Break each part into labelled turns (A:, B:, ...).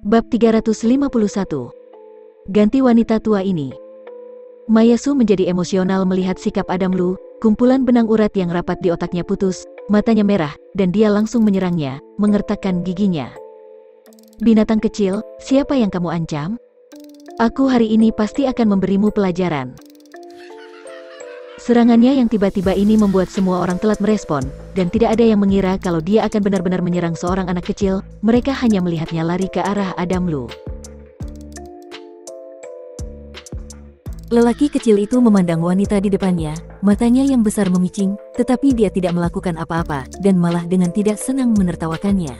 A: Bab 351. Ganti wanita tua ini. Mayasu menjadi emosional melihat sikap Adam Lu, kumpulan benang urat yang rapat di otaknya putus, matanya merah, dan dia langsung menyerangnya, mengertakkan giginya. Binatang kecil, siapa yang kamu ancam? Aku hari ini pasti akan memberimu pelajaran. Serangannya yang tiba-tiba ini membuat semua orang telat merespon, dan tidak ada yang mengira kalau dia akan benar-benar menyerang seorang anak kecil. Mereka hanya melihatnya lari ke arah Adam Lu. Lelaki kecil itu memandang wanita di depannya, matanya yang besar memicing, tetapi dia tidak melakukan apa-apa, dan malah dengan tidak senang menertawakannya.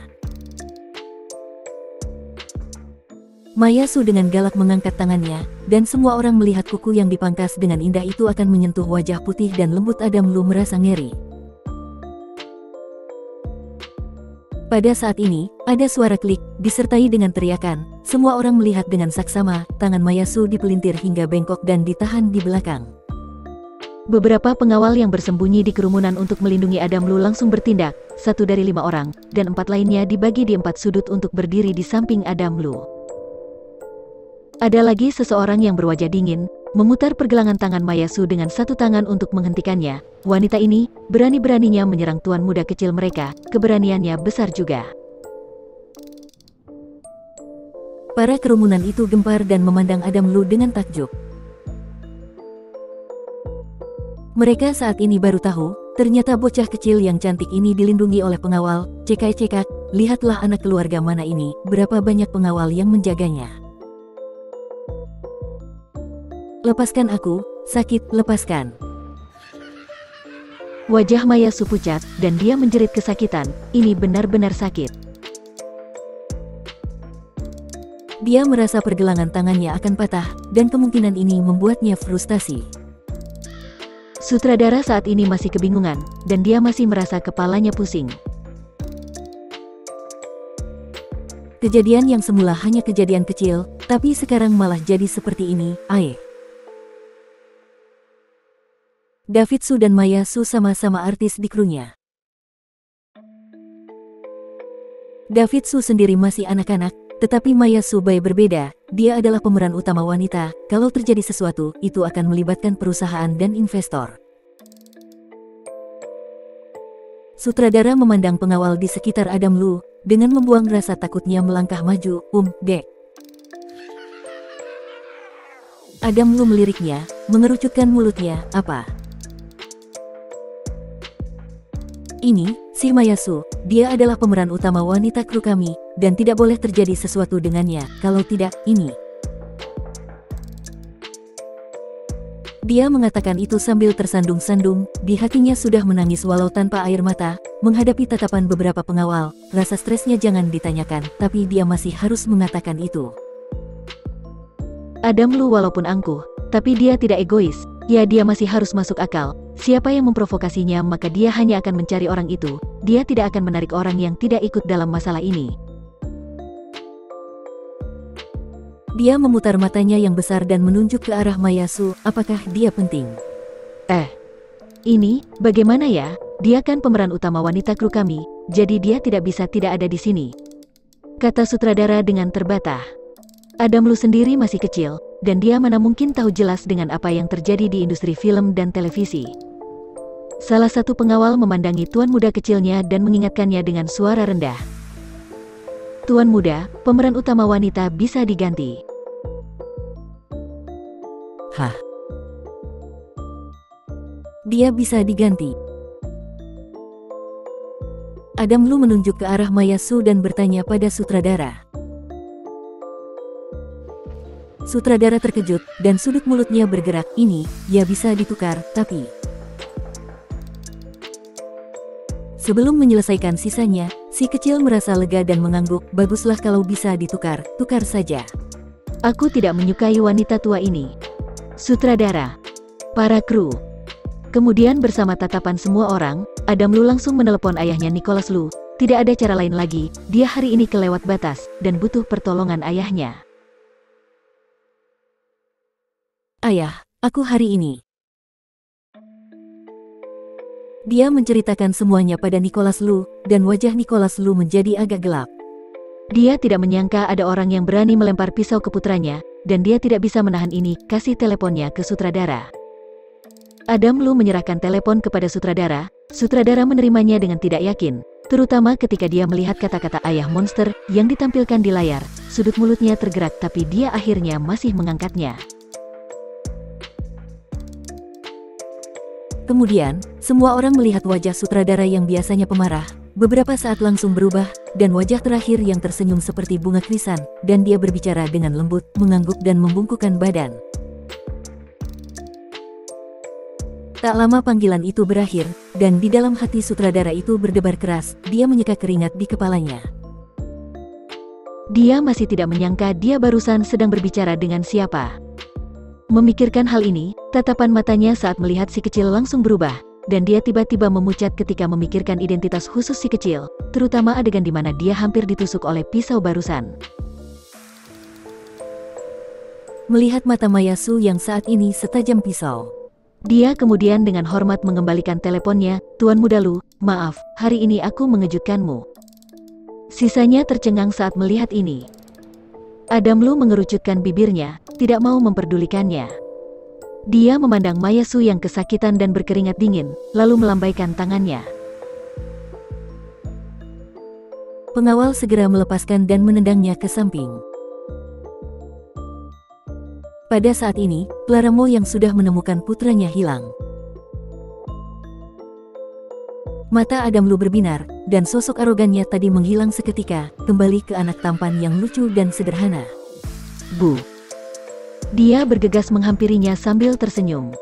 A: Mayasu dengan galak mengangkat tangannya, dan semua orang melihat kuku yang dipangkas dengan indah itu akan menyentuh wajah putih dan lembut Adam Lu merasa ngeri. Pada saat ini, ada suara klik, disertai dengan teriakan. Semua orang melihat dengan saksama, tangan Mayasu dipelintir hingga bengkok dan ditahan di belakang. Beberapa pengawal yang bersembunyi di kerumunan untuk melindungi Adam Lu langsung bertindak, 1 dari 5 orang, dan 4 lainnya dibagi di 4 sudut untuk berdiri di samping Adam Lu. Ada lagi seseorang yang berwajah dingin, memutar pergelangan tangan Mayasu dengan satu tangan untuk menghentikannya. Wanita ini, berani-beraninya menyerang tuan muda kecil mereka, keberaniannya besar juga. Para kerumunan itu gempar dan memandang Adam Lu dengan takjub. Mereka saat ini baru tahu, ternyata bocah kecil yang cantik ini dilindungi oleh pengawal. Cekak-cekak, lihatlah anak keluarga mana ini, berapa banyak pengawal yang menjaganya. Lepaskan aku, sakit, lepaskan. Wajah Mayasu pucat, dan dia menjerit kesakitan, ini benar-benar sakit. Dia merasa pergelangan tangannya akan patah, dan kemungkinan ini membuatnya frustasi. Sutradara saat ini masih kebingungan, dan dia masih merasa kepalanya pusing. Kejadian yang semula hanya kejadian kecil, tapi sekarang malah jadi seperti ini, David Su dan Mayasu sama-sama artis di krunya. David Su sendiri masih anak-anak, tetapi Mayasu berbeda, dia adalah pemeran utama wanita. Kalau terjadi sesuatu, itu akan melibatkan perusahaan dan investor. Sutradara memandang pengawal di sekitar Adam Lu, dengan membuang rasa takutnya melangkah maju, Dek. Adam Lu meliriknya, mengerucutkan mulutnya, apa? Ini, si Mayasu, dia adalah pemeran utama wanita kru kami, dan tidak boleh terjadi sesuatu dengannya, kalau tidak, ini. Dia mengatakan itu sambil tersandung-sandung, di hatinya sudah menangis walau tanpa air mata, menghadapi tatapan beberapa pengawal, rasa stresnya jangan ditanyakan, tapi dia masih harus mengatakan itu. Adam Lu walaupun angkuh, tapi dia tidak egois, ya dia masih harus masuk akal. Siapa yang memprovokasinya maka dia hanya akan mencari orang itu, dia tidak akan menarik orang yang tidak ikut dalam masalah ini. Dia memutar matanya yang besar dan menunjuk ke arah Mayasu, apakah dia penting? Ini, bagaimana ya, dia kan pemeran utama wanita kru kami, jadi dia tidak bisa tidak ada di sini. Kata sutradara dengan terbatah. Adam Lu sendiri masih kecil, dan dia mana mungkin tahu jelas dengan apa yang terjadi di industri film dan televisi. Salah satu pengawal memandangi tuan muda kecilnya dan mengingatkannya dengan suara rendah. Tuan muda, pemeran utama wanita bisa diganti. Hah? Dia bisa diganti. Adam Lu menunjuk ke arah Mayasu dan bertanya pada sutradara. Sutradara terkejut, dan sudut mulutnya bergerak. Ini, ya bisa ditukar, tapi... Sebelum menyelesaikan sisanya, si kecil merasa lega dan mengangguk, baguslah kalau bisa ditukar, tukar saja. Aku tidak menyukai wanita tua ini. Sutradara. Para kru. Kemudian bersama tatapan semua orang, Adam Lu langsung menelepon ayahnya Nicholas Lu. Tidak ada cara lain lagi, dia hari ini kelewat batas, dan butuh pertolongan ayahnya. Ayah, aku hari ini. Dia menceritakan semuanya pada Nicholas Lu, dan wajah Nicholas Lu menjadi agak gelap. Dia tidak menyangka ada orang yang berani melempar pisau ke putranya, dan dia tidak bisa menahan ini, kasih teleponnya ke sutradara. Adam Lu menyerahkan telepon kepada sutradara. Sutradara menerimanya dengan tidak yakin, terutama ketika dia melihat kata-kata ayah monster yang ditampilkan di layar. Sudut mulutnya tergerak tapi dia akhirnya masih mengangkatnya. Kemudian, semua orang melihat wajah sutradara yang biasanya pemarah, beberapa saat langsung berubah, dan wajah terakhir yang tersenyum seperti bunga krisan, dan dia berbicara dengan lembut, mengangguk dan membungkukkan badan. Tak lama panggilan itu berakhir, dan di dalam hati sutradara itu berdebar keras, dia menyeka keringat di kepalanya. Dia masih tidak menyangka dia barusan sedang berbicara dengan siapa. Memikirkan hal ini, tatapan matanya saat melihat si kecil langsung berubah, dan dia tiba-tiba memucat ketika memikirkan identitas khusus si kecil, terutama adegan di mana dia hampir ditusuk oleh pisau barusan. Melihat mata Mayasu yang saat ini setajam pisau, dia kemudian dengan hormat mengembalikan teleponnya. Tuan Muda Lu, maaf, hari ini aku mengejutkanmu. Sisanya tercengang saat melihat ini. Adam Lu mengerucutkan bibirnya, tidak mau memperdulikannya. Dia memandang Mayasu yang kesakitan dan berkeringat dingin, lalu melambaikan tangannya. Pengawal segera melepaskan dan menendangnya ke samping. Pada saat ini, Clara Mo yang sudah menemukan putranya hilang. Mata Adam Lu berbinar, dan sosok arogannya tadi menghilang seketika, kembali ke anak tampan yang lucu dan sederhana. Bu. Dia bergegas menghampirinya sambil tersenyum.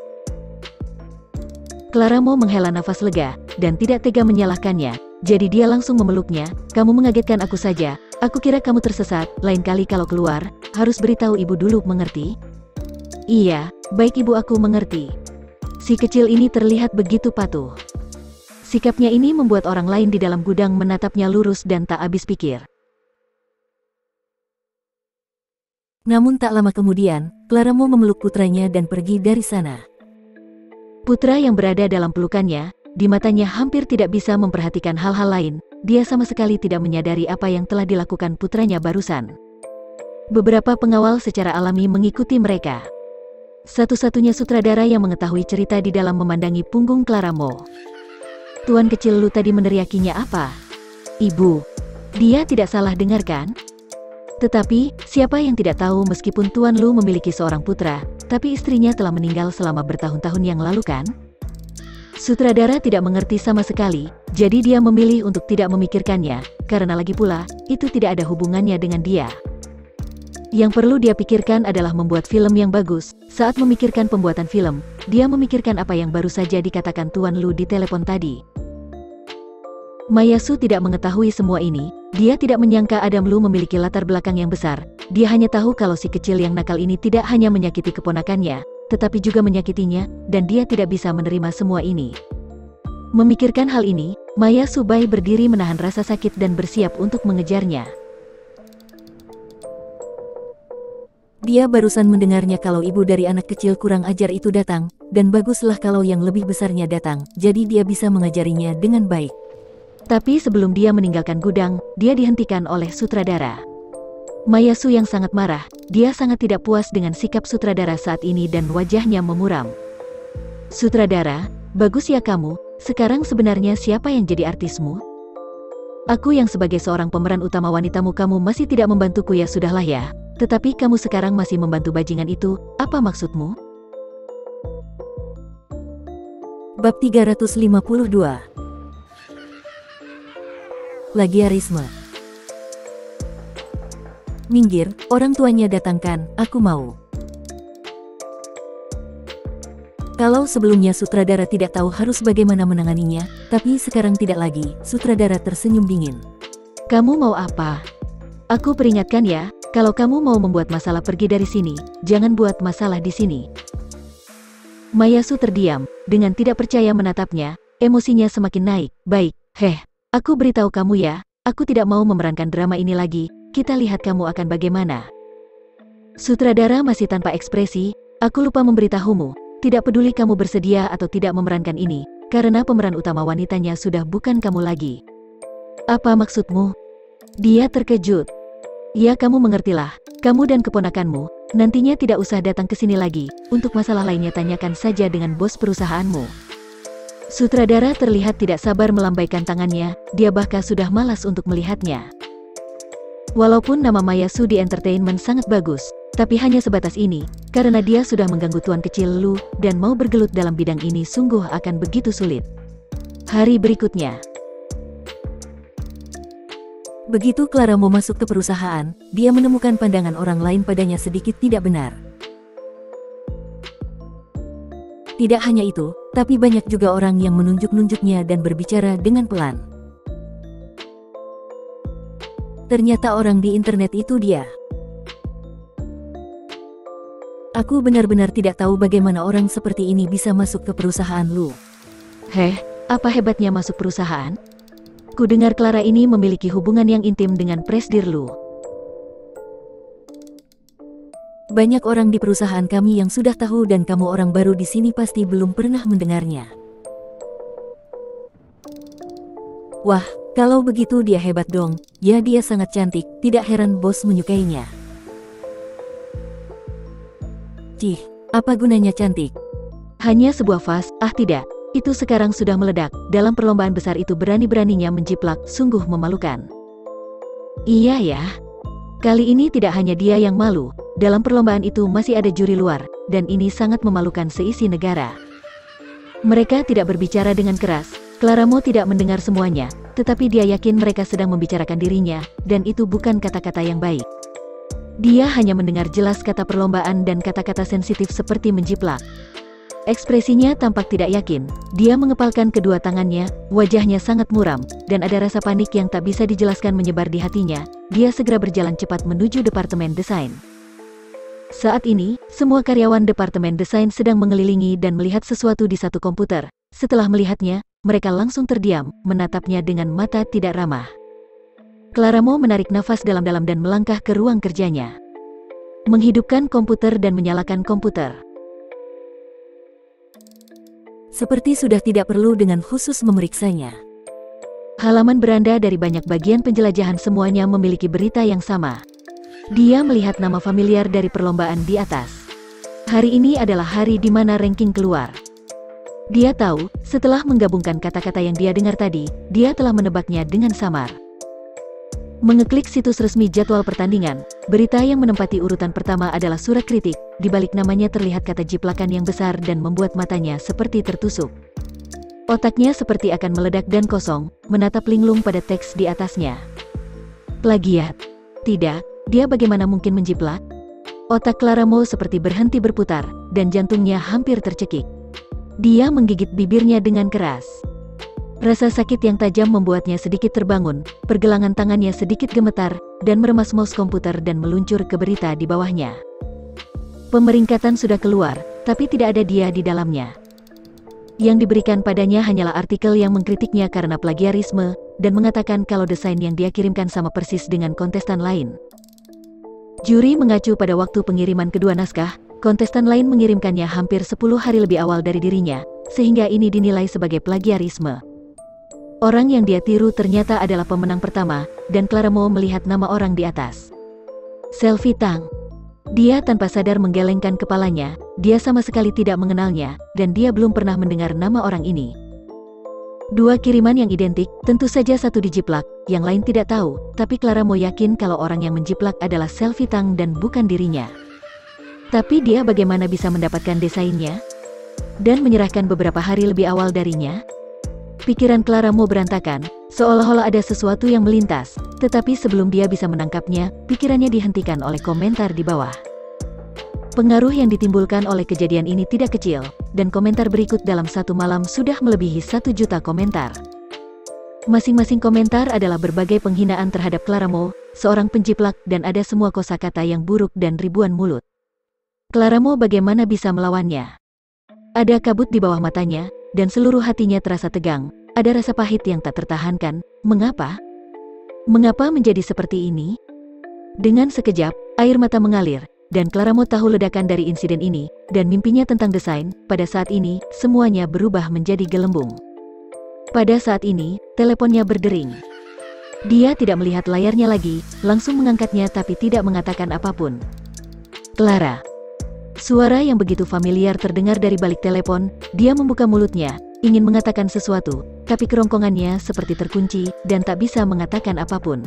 A: Clara Mo menghela nafas lega, dan tidak tega menyalahkannya, jadi dia langsung memeluknya. Kamu mengagetkan aku saja, aku kira kamu tersesat, lain kali kalau keluar, harus beritahu ibu dulu, mengerti? Iya, baik ibu, aku mengerti. Si kecil ini terlihat begitu patuh. Sikapnya ini membuat orang lain di dalam gudang menatapnya lurus dan tak habis pikir. Namun tak lama kemudian, Clara Mo memeluk putranya dan pergi dari sana. Putra yang berada dalam pelukannya, di matanya hampir tidak bisa memperhatikan hal-hal lain, dia sama sekali tidak menyadari apa yang telah dilakukan putranya barusan. Beberapa pengawal secara alami mengikuti mereka. Satu-satunya sutradara yang mengetahui cerita di dalam memandangi punggung Clara Mo. Tuan kecil Lu tadi meneriakinya apa? Ibu, dia tidak salah dengar kan? Tetapi, siapa yang tidak tahu meskipun Tuan Lu memiliki seorang putra, tapi istrinya telah meninggal selama bertahun-tahun yang lalu kan? Sutradara tidak mengerti sama sekali, jadi dia memilih untuk tidak memikirkannya, karena lagi pula, itu tidak ada hubungannya dengan dia. Yang perlu dia pikirkan adalah membuat film yang bagus. Saat memikirkan pembuatan film, dia memikirkan apa yang baru saja dikatakan Tuan Lu di telepon tadi. Mayasu tidak mengetahui semua ini. Dia tidak menyangka Adam Lu memiliki latar belakang yang besar. Dia hanya tahu kalau si kecil yang nakal ini tidak hanya menyakiti keponakannya, tetapi juga menyakitinya, dan dia tidak bisa menerima semua ini. Memikirkan hal ini, Mayasu Bai berdiri menahan rasa sakit dan bersiap untuk mengejarnya. Dia barusan mendengarnya kalau ibu dari anak kecil kurang ajar itu datang, dan baguslah kalau yang lebih besarnya datang, jadi dia bisa mengajarinya dengan baik. Tapi sebelum dia meninggalkan gudang, dia dihentikan oleh sutradara. Mayasu yang sangat marah, dia sangat tidak puas dengan sikap sutradara saat ini dan wajahnya memuram. Sutradara, bagus ya kamu, sekarang sebenarnya siapa yang jadi artismu? Aku yang sebagai seorang pemeran utama wanitamu, kamu masih tidak membantuku ya sudahlah ya. Tetapi kamu sekarang masih membantu bajingan itu, apa maksudmu? Bab 352. Plagiarisme. Minggir, orang tuanya datangkan, aku mau. Kalau sebelumnya sutradara tidak tahu harus bagaimana menanganinya, tapi sekarang tidak lagi, sutradara tersenyum dingin. Kamu mau apa? Aku peringatkan ya. Kalau kamu mau membuat masalah, pergi dari sini, jangan buat masalah di sini. Mayasu terdiam, dengan tidak percaya menatapnya, emosinya semakin naik. Baik, aku beritahu kamu ya, aku tidak mau memerankan drama ini lagi, kita lihat kamu akan bagaimana. Sutradara masih tanpa ekspresi, aku lupa memberitahumu, tidak peduli kamu bersedia atau tidak memerankan ini, karena pemeran utama wanitanya sudah bukan kamu lagi. Apa maksudmu? Dia terkejut.
B: Ya, kamu mengertilah. Kamu dan keponakanmu nantinya tidak usah datang ke sini lagi. Untuk masalah lainnya tanyakan saja dengan bos perusahaanmu. Sutradara terlihat tidak sabar melambaikan tangannya, dia bahkan sudah malas untuk melihatnya. Walaupun nama Mayasu di entertainment sangat bagus, tapi hanya sebatas ini, karena dia sudah mengganggu tuan kecil Lu, dan mau bergelut dalam bidang ini sungguh akan begitu sulit. Hari berikutnya.
A: Begitu Clara mau masuk ke perusahaan, dia menemukan pandangan orang lain padanya sedikit tidak benar. Tidak hanya itu, tapi banyak juga orang yang menunjuk-nunjuknya dan berbicara dengan pelan. Ternyata orang di internet itu dia. Aku benar-benar tidak tahu bagaimana orang seperti ini bisa masuk ke perusahaan Lu.
B: Heh, apa hebatnya masuk perusahaan? Ku dengar Clara ini memiliki hubungan yang intim dengan Presdir Lu.
A: Banyak orang di perusahaan kami yang sudah tahu dan kamu orang baru di sini pasti belum pernah mendengarnya. Wah, kalau begitu dia hebat dong. Ya, dia sangat cantik, tidak heran bos menyukainya. Cih, apa gunanya cantik?
B: Hanya sebuah vas, tidak. Itu sekarang sudah meledak, dalam perlombaan besar itu berani-beraninya menjiplak, sungguh memalukan. Iya ya. Kali ini tidak hanya dia yang malu, dalam perlombaan itu masih ada juri luar, dan ini sangat memalukan seisi negara. Mereka tidak berbicara dengan keras, Clara Mo tidak mendengar semuanya, tetapi dia yakin mereka sedang membicarakan dirinya, dan itu bukan kata-kata yang baik. Dia hanya mendengar jelas kata perlombaan dan kata-kata sensitif seperti menjiplak. Ekspresinya tampak tidak yakin, dia mengepalkan kedua tangannya, wajahnya sangat muram, dan ada rasa panik yang tak bisa dijelaskan menyebar di hatinya. Dia segera berjalan cepat menuju departemen desain. Saat ini, semua karyawan departemen desain sedang mengelilingi dan melihat sesuatu di satu komputer. Setelah melihatnya, mereka langsung terdiam, menatapnya dengan mata tidak ramah. Clara Mo menarik nafas dalam-dalam dan melangkah ke ruang kerjanya. Menghidupkan komputer dan menyalakan komputer.
A: Seperti sudah tidak perlu dengan khusus memeriksanya.
B: Halaman beranda dari banyak bagian penjelajahan semuanya memiliki berita yang sama. Dia melihat nama familiar dari perlombaan di atas. Hari ini adalah hari di mana ranking keluar. Dia tahu, setelah menggabungkan kata-kata yang dia dengar tadi, dia telah menebaknya dengan samar. Mengeklik situs resmi jadwal pertandingan, berita yang menempati urutan pertama adalah surat kritik. Di balik namanya terlihat kata jiplakan yang besar dan membuat matanya seperti tertusuk. Otaknya seperti akan meledak dan kosong, menatap linglung pada teks di atasnya. Plagiat. Tidak, dia bagaimana mungkin menjiplak? Otak Clara Mo seperti berhenti berputar, dan jantungnya hampir tercekik. Dia menggigit bibirnya dengan keras. Rasa sakit yang tajam membuatnya sedikit terbangun, pergelangan tangannya sedikit gemetar, dan meremas mouse komputer dan meluncur ke berita di bawahnya. Pemeringkatan sudah keluar, tapi tidak ada dia di dalamnya. Yang diberikan padanya hanyalah artikel yang mengkritiknya karena plagiarisme, dan mengatakan kalau desain yang dia kirimkan sama persis dengan kontestan lain. Juri mengacu pada waktu pengiriman kedua naskah, kontestan lain mengirimkannya hampir 10 hari lebih awal dari dirinya, sehingga ini dinilai sebagai plagiarisme. Orang yang dia tiru ternyata adalah pemenang pertama, dan Clara Mo melihat nama orang di atas. Selvi Tang. Dia tanpa sadar menggelengkan kepalanya, dia sama sekali tidak mengenalnya, dan dia belum pernah mendengar nama orang ini. Dua kiriman yang identik, tentu saja satu dijiplak, yang lain tidak tahu, tapi Clara Mo yakin kalau orang yang menjiplak adalah Selvi Tang dan bukan dirinya. Tapi dia bagaimana bisa mendapatkan desainnya? Dan menyerahkan beberapa hari lebih awal darinya? Pikiran Clara Mo berantakan, seolah-olah ada sesuatu yang melintas, tetapi sebelum dia bisa menangkapnya, pikirannya dihentikan oleh komentar di bawah. Pengaruh yang ditimbulkan oleh kejadian ini tidak kecil, dan komentar berikut dalam satu malam sudah melebihi 1 juta komentar. Masing-masing komentar adalah berbagai penghinaan terhadap Clara Mo, seorang penjiplak, dan ada semua kosakata yang buruk dan ribuan mulut. Clara Mo bagaimana bisa melawannya? Ada kabut di bawah matanya, dan seluruh hatinya terasa tegang, ada rasa pahit yang tak tertahankan. Mengapa? Mengapa menjadi seperti ini? Dengan sekejap, air mata mengalir, dan Clara Mo tahu ledakan dari insiden ini, dan mimpinya tentang desain. Pada saat ini, semuanya berubah menjadi gelembung. Pada saat ini, teleponnya berdering. Dia tidak melihat layarnya lagi, langsung mengangkatnya tapi tidak mengatakan apapun. Clara. Suara yang begitu familiar terdengar dari balik telepon. Dia membuka mulutnya, ingin mengatakan sesuatu, tapi kerongkongannya seperti terkunci, dan tak bisa mengatakan apapun.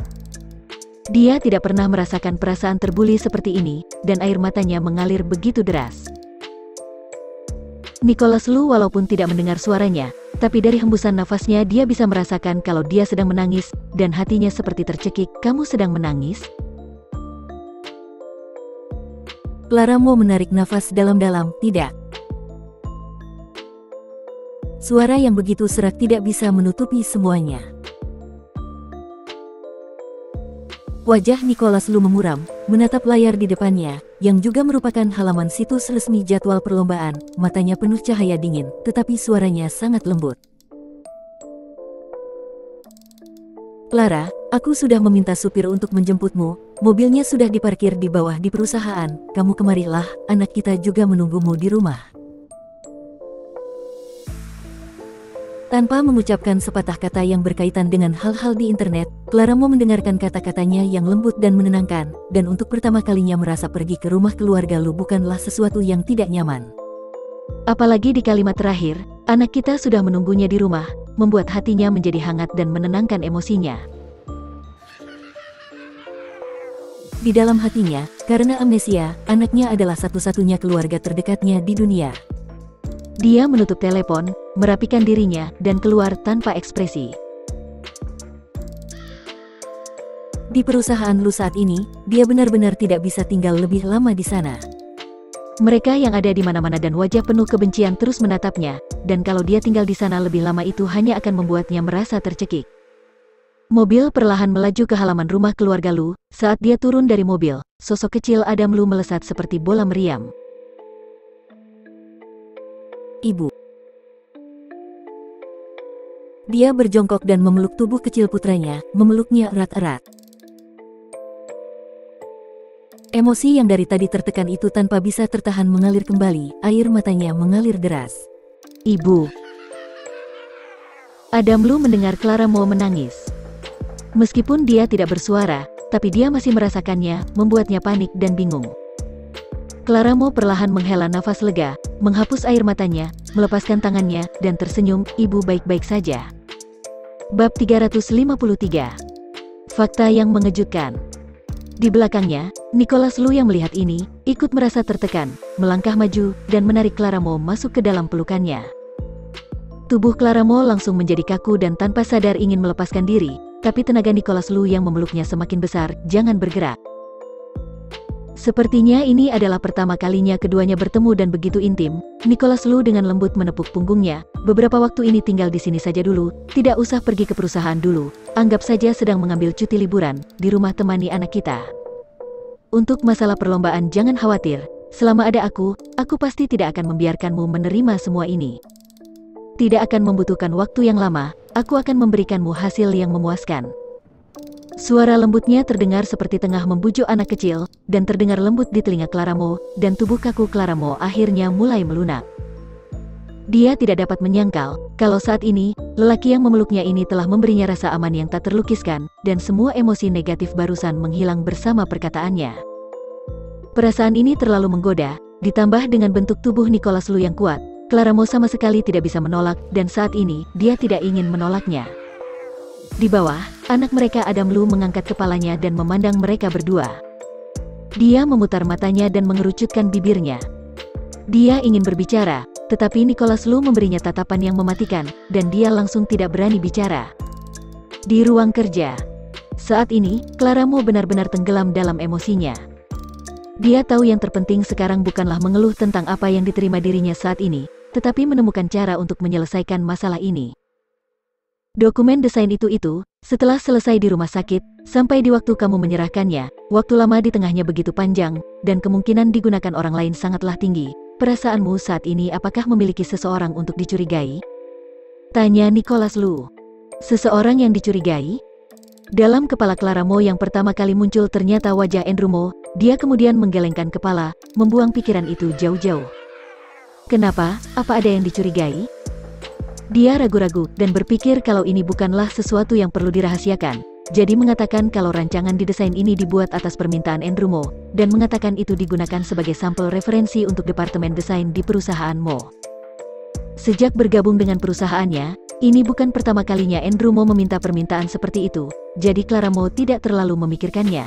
B: Dia tidak pernah merasakan perasaan terbuli seperti ini, dan air matanya mengalir begitu deras. Nicholas Lu walaupun tidak mendengar suaranya, tapi dari hembusan nafasnya dia bisa merasakan kalau dia sedang menangis, dan hatinya seperti tercekik. Kamu sedang menangis?
A: Clara mau menarik nafas dalam-dalam, tidak. Suara yang begitu serak tidak bisa menutupi semuanya. Wajah Nicholas Lu memuram, menatap layar di depannya, yang juga merupakan halaman situs resmi jadwal perlombaan. Matanya penuh cahaya dingin, tetapi suaranya sangat lembut. Clara, aku sudah meminta supir untuk menjemputmu. Mobilnya sudah diparkir di bawah di perusahaan. Kamu kemarilah, anak kita juga menunggumu di rumah. Tanpa mengucapkan sepatah kata yang berkaitan dengan hal-hal di internet, Clara mau mendengarkan kata-katanya yang lembut dan menenangkan, dan untuk pertama kalinya merasa pergi ke rumah keluarga Lu bukanlah sesuatu yang tidak nyaman.
B: Apalagi di kalimat terakhir, anak kita sudah menunggunya di rumah, membuat hatinya menjadi hangat dan menenangkan emosinya.
A: Di dalam hatinya, karena amnesia, anaknya adalah satu-satunya keluarga terdekatnya di dunia.
B: Dia menutup telepon, merapikan dirinya, dan keluar tanpa ekspresi.
A: Di perusahaan Lu saat ini, dia benar-benar tidak bisa tinggal lebih lama di sana.
B: Mereka yang ada di mana-mana dan wajah penuh kebencian terus menatapnya, dan kalau dia tinggal di sana lebih lama itu hanya akan membuatnya merasa tercekik. Mobil perlahan melaju ke halaman rumah keluarga Lu. Saat dia turun dari mobil, sosok kecil Adam Lu melesat seperti bola meriam.
A: Ibu. Dia berjongkok dan memeluk tubuh kecil putranya, memeluknya erat-erat. Emosi yang dari tadi tertekan itu tanpa bisa tertahan mengalir kembali, air matanya mengalir deras.
B: Ibu. Adam Lu mendengar Clara mau menangis. Meskipun dia tidak bersuara, tapi dia masih merasakannya, membuatnya panik dan bingung. Clara Mo perlahan menghela nafas lega, menghapus air matanya, melepaskan tangannya, dan tersenyum. Ibu baik-baik saja. Bab 353. Fakta yang mengejutkan. Di belakangnya, Nicholas Lu yang melihat ini, ikut merasa tertekan, melangkah maju, dan menarik Clara Mo masuk ke dalam pelukannya. Tubuh Clara Mo langsung menjadi kaku dan tanpa sadar ingin melepaskan diri, tapi tenaga Nicholas Lu yang memeluknya semakin besar. Jangan bergerak. Sepertinya ini adalah pertama kalinya keduanya bertemu dan begitu intim. Nicholas Lu dengan lembut menepuk punggungnya. Beberapa waktu ini tinggal di sini saja dulu, tidak usah pergi ke perusahaan dulu. Anggap saja sedang mengambil cuti liburan, di rumah temani anak kita. Untuk masalah perlombaan jangan khawatir, selama ada aku pasti tidak akan membiarkanmu menerima semua ini. Tidak akan membutuhkan waktu yang lama, aku akan memberikanmu hasil yang memuaskan. Suara lembutnya terdengar seperti tengah membujuk anak kecil, dan terdengar lembut di telinga Clara Mo, dan tubuh kaku Clara Mo akhirnya mulai melunak. Dia tidak dapat menyangkal, kalau saat ini, lelaki yang memeluknya ini telah memberinya rasa aman yang tak terlukiskan, dan semua emosi negatif barusan menghilang bersama perkataannya. Perasaan ini terlalu menggoda, ditambah dengan bentuk tubuh Nicholas Lu yang kuat, Clara Mo sama sekali tidak bisa menolak, dan saat ini, dia tidak ingin menolaknya. Di bawah, anak mereka Adam Lu mengangkat kepalanya dan memandang mereka berdua. Dia memutar matanya dan mengerucutkan bibirnya. Dia ingin berbicara, tetapi Nicholas Lu memberinya tatapan yang mematikan, dan dia langsung tidak berani bicara. Di ruang kerja. Saat ini, Clara Mo benar-benar tenggelam dalam emosinya. Dia tahu yang terpenting sekarang bukanlah mengeluh tentang apa yang diterima dirinya saat ini, tetapi menemukan cara untuk menyelesaikan masalah ini. Dokumen desain itu, setelah selesai di rumah sakit, sampai di waktu kamu menyerahkannya, waktu lama di tengahnya begitu panjang, dan kemungkinan digunakan orang lain sangatlah tinggi. Perasaanmu saat ini apakah memiliki seseorang untuk dicurigai? Tanya Nicholas Lu. Seseorang yang dicurigai? Dalam kepala Clara Mo yang pertama kali muncul ternyata wajah Andrew Mo. Dia kemudian menggelengkan kepala, membuang pikiran itu jauh-jauh. Kenapa? Apa ada yang dicurigai? Dia ragu-ragu dan berpikir kalau ini bukanlah sesuatu yang perlu dirahasiakan. jadi mengatakan kalau rancangan didesain ini dibuat atas permintaan Andrew Mo, dan mengatakan itu digunakan sebagai sampel referensi untuk departemen desain di perusahaan Mo. Sejak bergabung dengan perusahaannya, ini bukan pertama kalinya Andrew Mo meminta permintaan seperti itu, jadi Clara Mo tidak terlalu memikirkannya.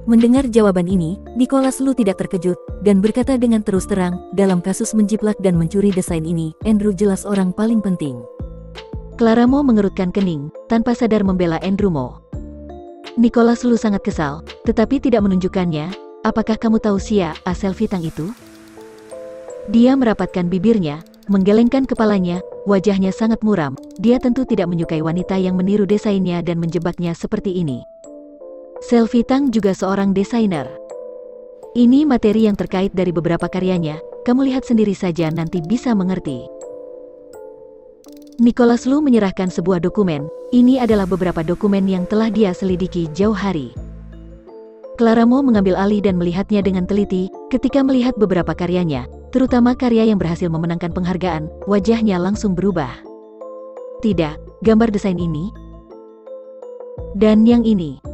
A: Mendengar jawaban ini, Nicholas Lu tidak terkejut, dan berkata dengan terus terang, dalam kasus menjiplak dan mencuri desain ini, Andrew jelas orang paling penting.
B: Clara Mo mengerutkan kening, tanpa sadar membela Andrew Mo. Nicholas Lu sangat kesal, tetapi tidak menunjukkannya. Apakah kamu tahu siapa Selfie Tang itu? Dia merapatkan bibirnya, menggelengkan kepalanya, wajahnya sangat muram. Dia tentu tidak menyukai wanita yang meniru desainnya dan menjebaknya seperti ini. Selfie Tang juga seorang desainer. Ini materi yang terkait dari beberapa karyanya, kamu lihat sendiri saja nanti bisa mengerti. Nicholas Lu menyerahkan sebuah dokumen. Ini adalah beberapa dokumen yang telah dia selidiki jauh hari. Clara Mo mengambil alih dan melihatnya dengan teliti. Ketika melihat beberapa karyanya, terutama karya yang berhasil memenangkan penghargaan, wajahnya langsung berubah. Tidak, gambar desain ini. Dan yang ini.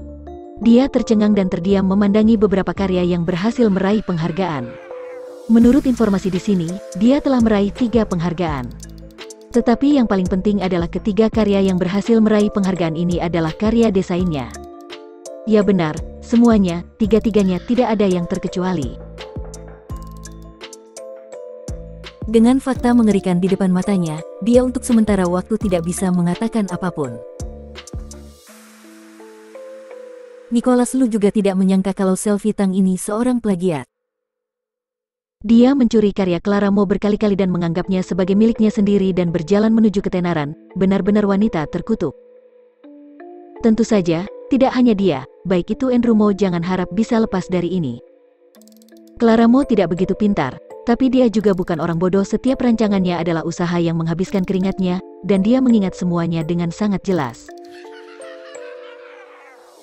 B: Dia tercengang dan terdiam memandangi beberapa karya yang berhasil meraih penghargaan. Menurut informasi di sini, dia telah meraih 3 penghargaan. Tetapi yang paling penting adalah ketiga karya yang berhasil meraih penghargaan ini adalah karya desainnya. Ya benar, semuanya, tiga-tiganya tidak ada yang terkecuali.
A: Dengan fakta mengerikan di depan matanya, dia untuk sementara waktu tidak bisa mengatakan apapun. Nicholas Lu juga tidak menyangka kalau Selfie Tang ini seorang plagiat.
B: Dia mencuri karya Clara Mo berkali-kali dan menganggapnya sebagai miliknya sendiri dan berjalan menuju ketenaran, benar-benar wanita terkutuk. Tentu saja, tidak hanya dia, baik itu Andrew Mo jangan harap bisa lepas dari ini. Clara Mo tidak begitu pintar, tapi dia juga bukan orang bodoh. Setiap rancangannya adalah usaha yang menghabiskan keringatnya, dan dia mengingat semuanya dengan sangat jelas.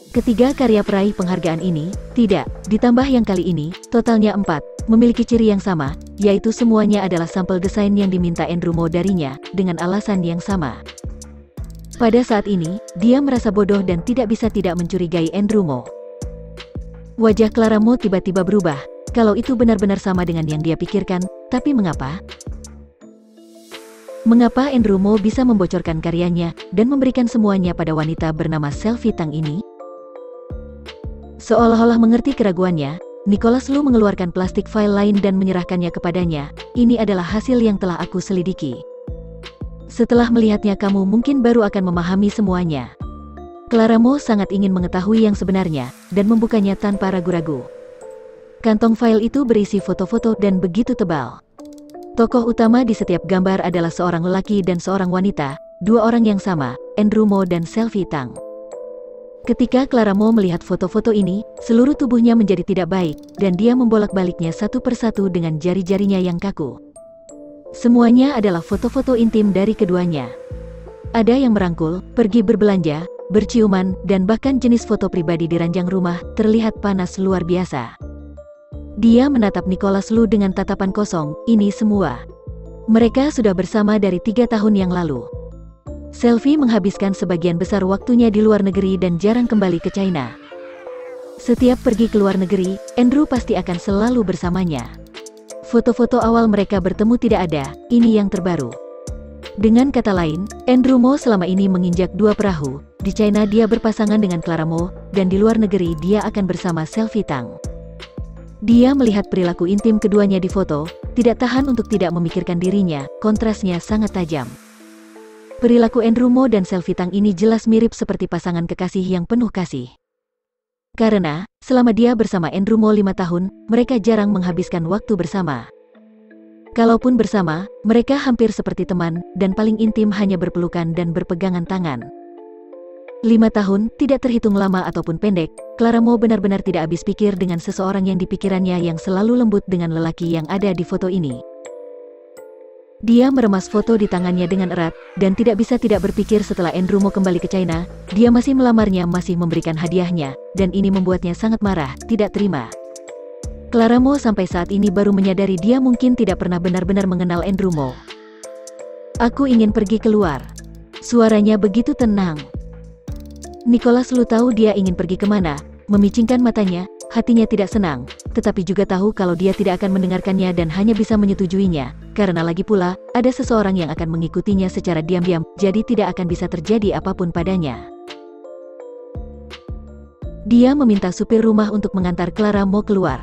B: Ketiga karya peraih penghargaan ini, tidak, ditambah yang kali ini, totalnya 4, memiliki ciri yang sama, yaitu semuanya adalah sampel desain yang diminta Andrew Mo darinya, dengan alasan yang sama. Pada saat ini, dia merasa bodoh dan tidak bisa tidak mencurigai Andrew Mo. Wajah Clara Mo tiba-tiba berubah, kalau itu benar-benar sama dengan yang dia pikirkan, tapi mengapa? Mengapa Andrew Mo bisa membocorkan karyanya, dan memberikan semuanya pada wanita bernama Selfie Tang ini? Seolah-olah mengerti keraguannya, Nicholas Lu mengeluarkan plastik file lain dan menyerahkannya kepadanya. Ini adalah hasil yang telah aku selidiki. Setelah melihatnya kamu mungkin baru akan memahami semuanya. Clara Mo sangat ingin mengetahui yang sebenarnya, dan membukanya tanpa ragu-ragu. Kantong file itu berisi foto-foto dan begitu tebal. Tokoh utama di setiap gambar adalah seorang lelaki dan seorang wanita, dua orang yang sama, Andrew Mo dan Selfie Tang. Ketika Clara Mo melihat foto-foto ini, seluruh tubuhnya menjadi tidak baik, dan dia membolak-baliknya satu persatu dengan jari-jarinya yang kaku. Semuanya adalah foto-foto intim dari keduanya. Ada yang merangkul, pergi berbelanja, berciuman, dan bahkan jenis foto pribadi di ranjang rumah, terlihat panas luar biasa. Dia menatap Nicholas Lu dengan tatapan kosong, ini semua. Mereka sudah bersama dari 3 tahun yang lalu. Selfie menghabiskan sebagian besar waktunya di luar negeri dan jarang kembali ke China. Setiap pergi ke luar negeri, Andrew pasti akan selalu bersamanya. Foto-foto awal mereka bertemu tidak ada, ini yang terbaru. Dengan kata lain, Andrew Mo selama ini menginjak 2 perahu. Di China dia berpasangan dengan Clara Mo, dan di luar negeri dia akan bersama Selfie Tang. Dia melihat perilaku intim keduanya di foto, tidak tahan untuk tidak memikirkan dirinya, kontrasnya sangat tajam. Perilaku Andrew Mo dan Selfie Tang ini jelas mirip seperti pasangan kekasih yang penuh kasih. Karena, selama dia bersama Andrew Mo 5 tahun, mereka jarang menghabiskan waktu bersama. Kalaupun bersama, mereka hampir seperti teman, dan paling intim hanya berpelukan dan berpegangan tangan. 5 tahun, tidak terhitung lama ataupun pendek, Clara Mo benar-benar tidak habis pikir dengan seseorang yang dipikirannya yang selalu lembut dengan lelaki yang ada di foto ini. Dia meremas foto di tangannya dengan erat, dan tidak bisa tidak berpikir setelah Andrew Mo kembali ke China, dia masih melamarnya, masih memberikan hadiahnya, dan ini membuatnya sangat marah, tidak terima. Clara Mo sampai saat ini baru menyadari dia mungkin tidak pernah benar-benar mengenal Andrew Mo. Aku ingin pergi keluar. Suaranya begitu tenang. Nicholas Lu tahu dia ingin pergi kemana, memicingkan matanya, hatinya tidak senang, tetapi juga tahu kalau dia tidak akan mendengarkannya dan hanya bisa menyetujuinya, karena lagi pula, ada seseorang yang akan mengikutinya secara diam-diam, jadi tidak akan bisa terjadi apapun padanya. Dia meminta supir rumah untuk mengantar Clara Mo keluar.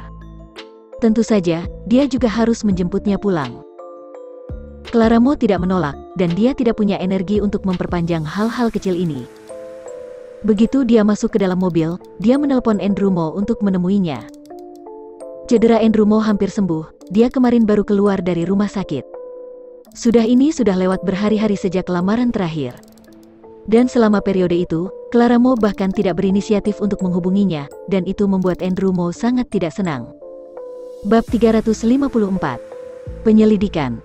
B: Tentu saja, dia juga harus menjemputnya pulang. Clara Mo tidak menolak, dan dia tidak punya energi untuk memperpanjang hal-hal kecil ini. Begitu dia masuk ke dalam mobil, dia menelpon Andrew Mo untuk menemuinya. Cedera Andrew Mo hampir sembuh, dia kemarin baru keluar dari rumah sakit. Sudah lewat berhari-hari sejak lamaran terakhir. Dan selama periode itu, Clara Mo bahkan tidak berinisiatif untuk menghubunginya, dan itu membuat Andrew Mo sangat tidak senang. Bab 354. Penyelidikan.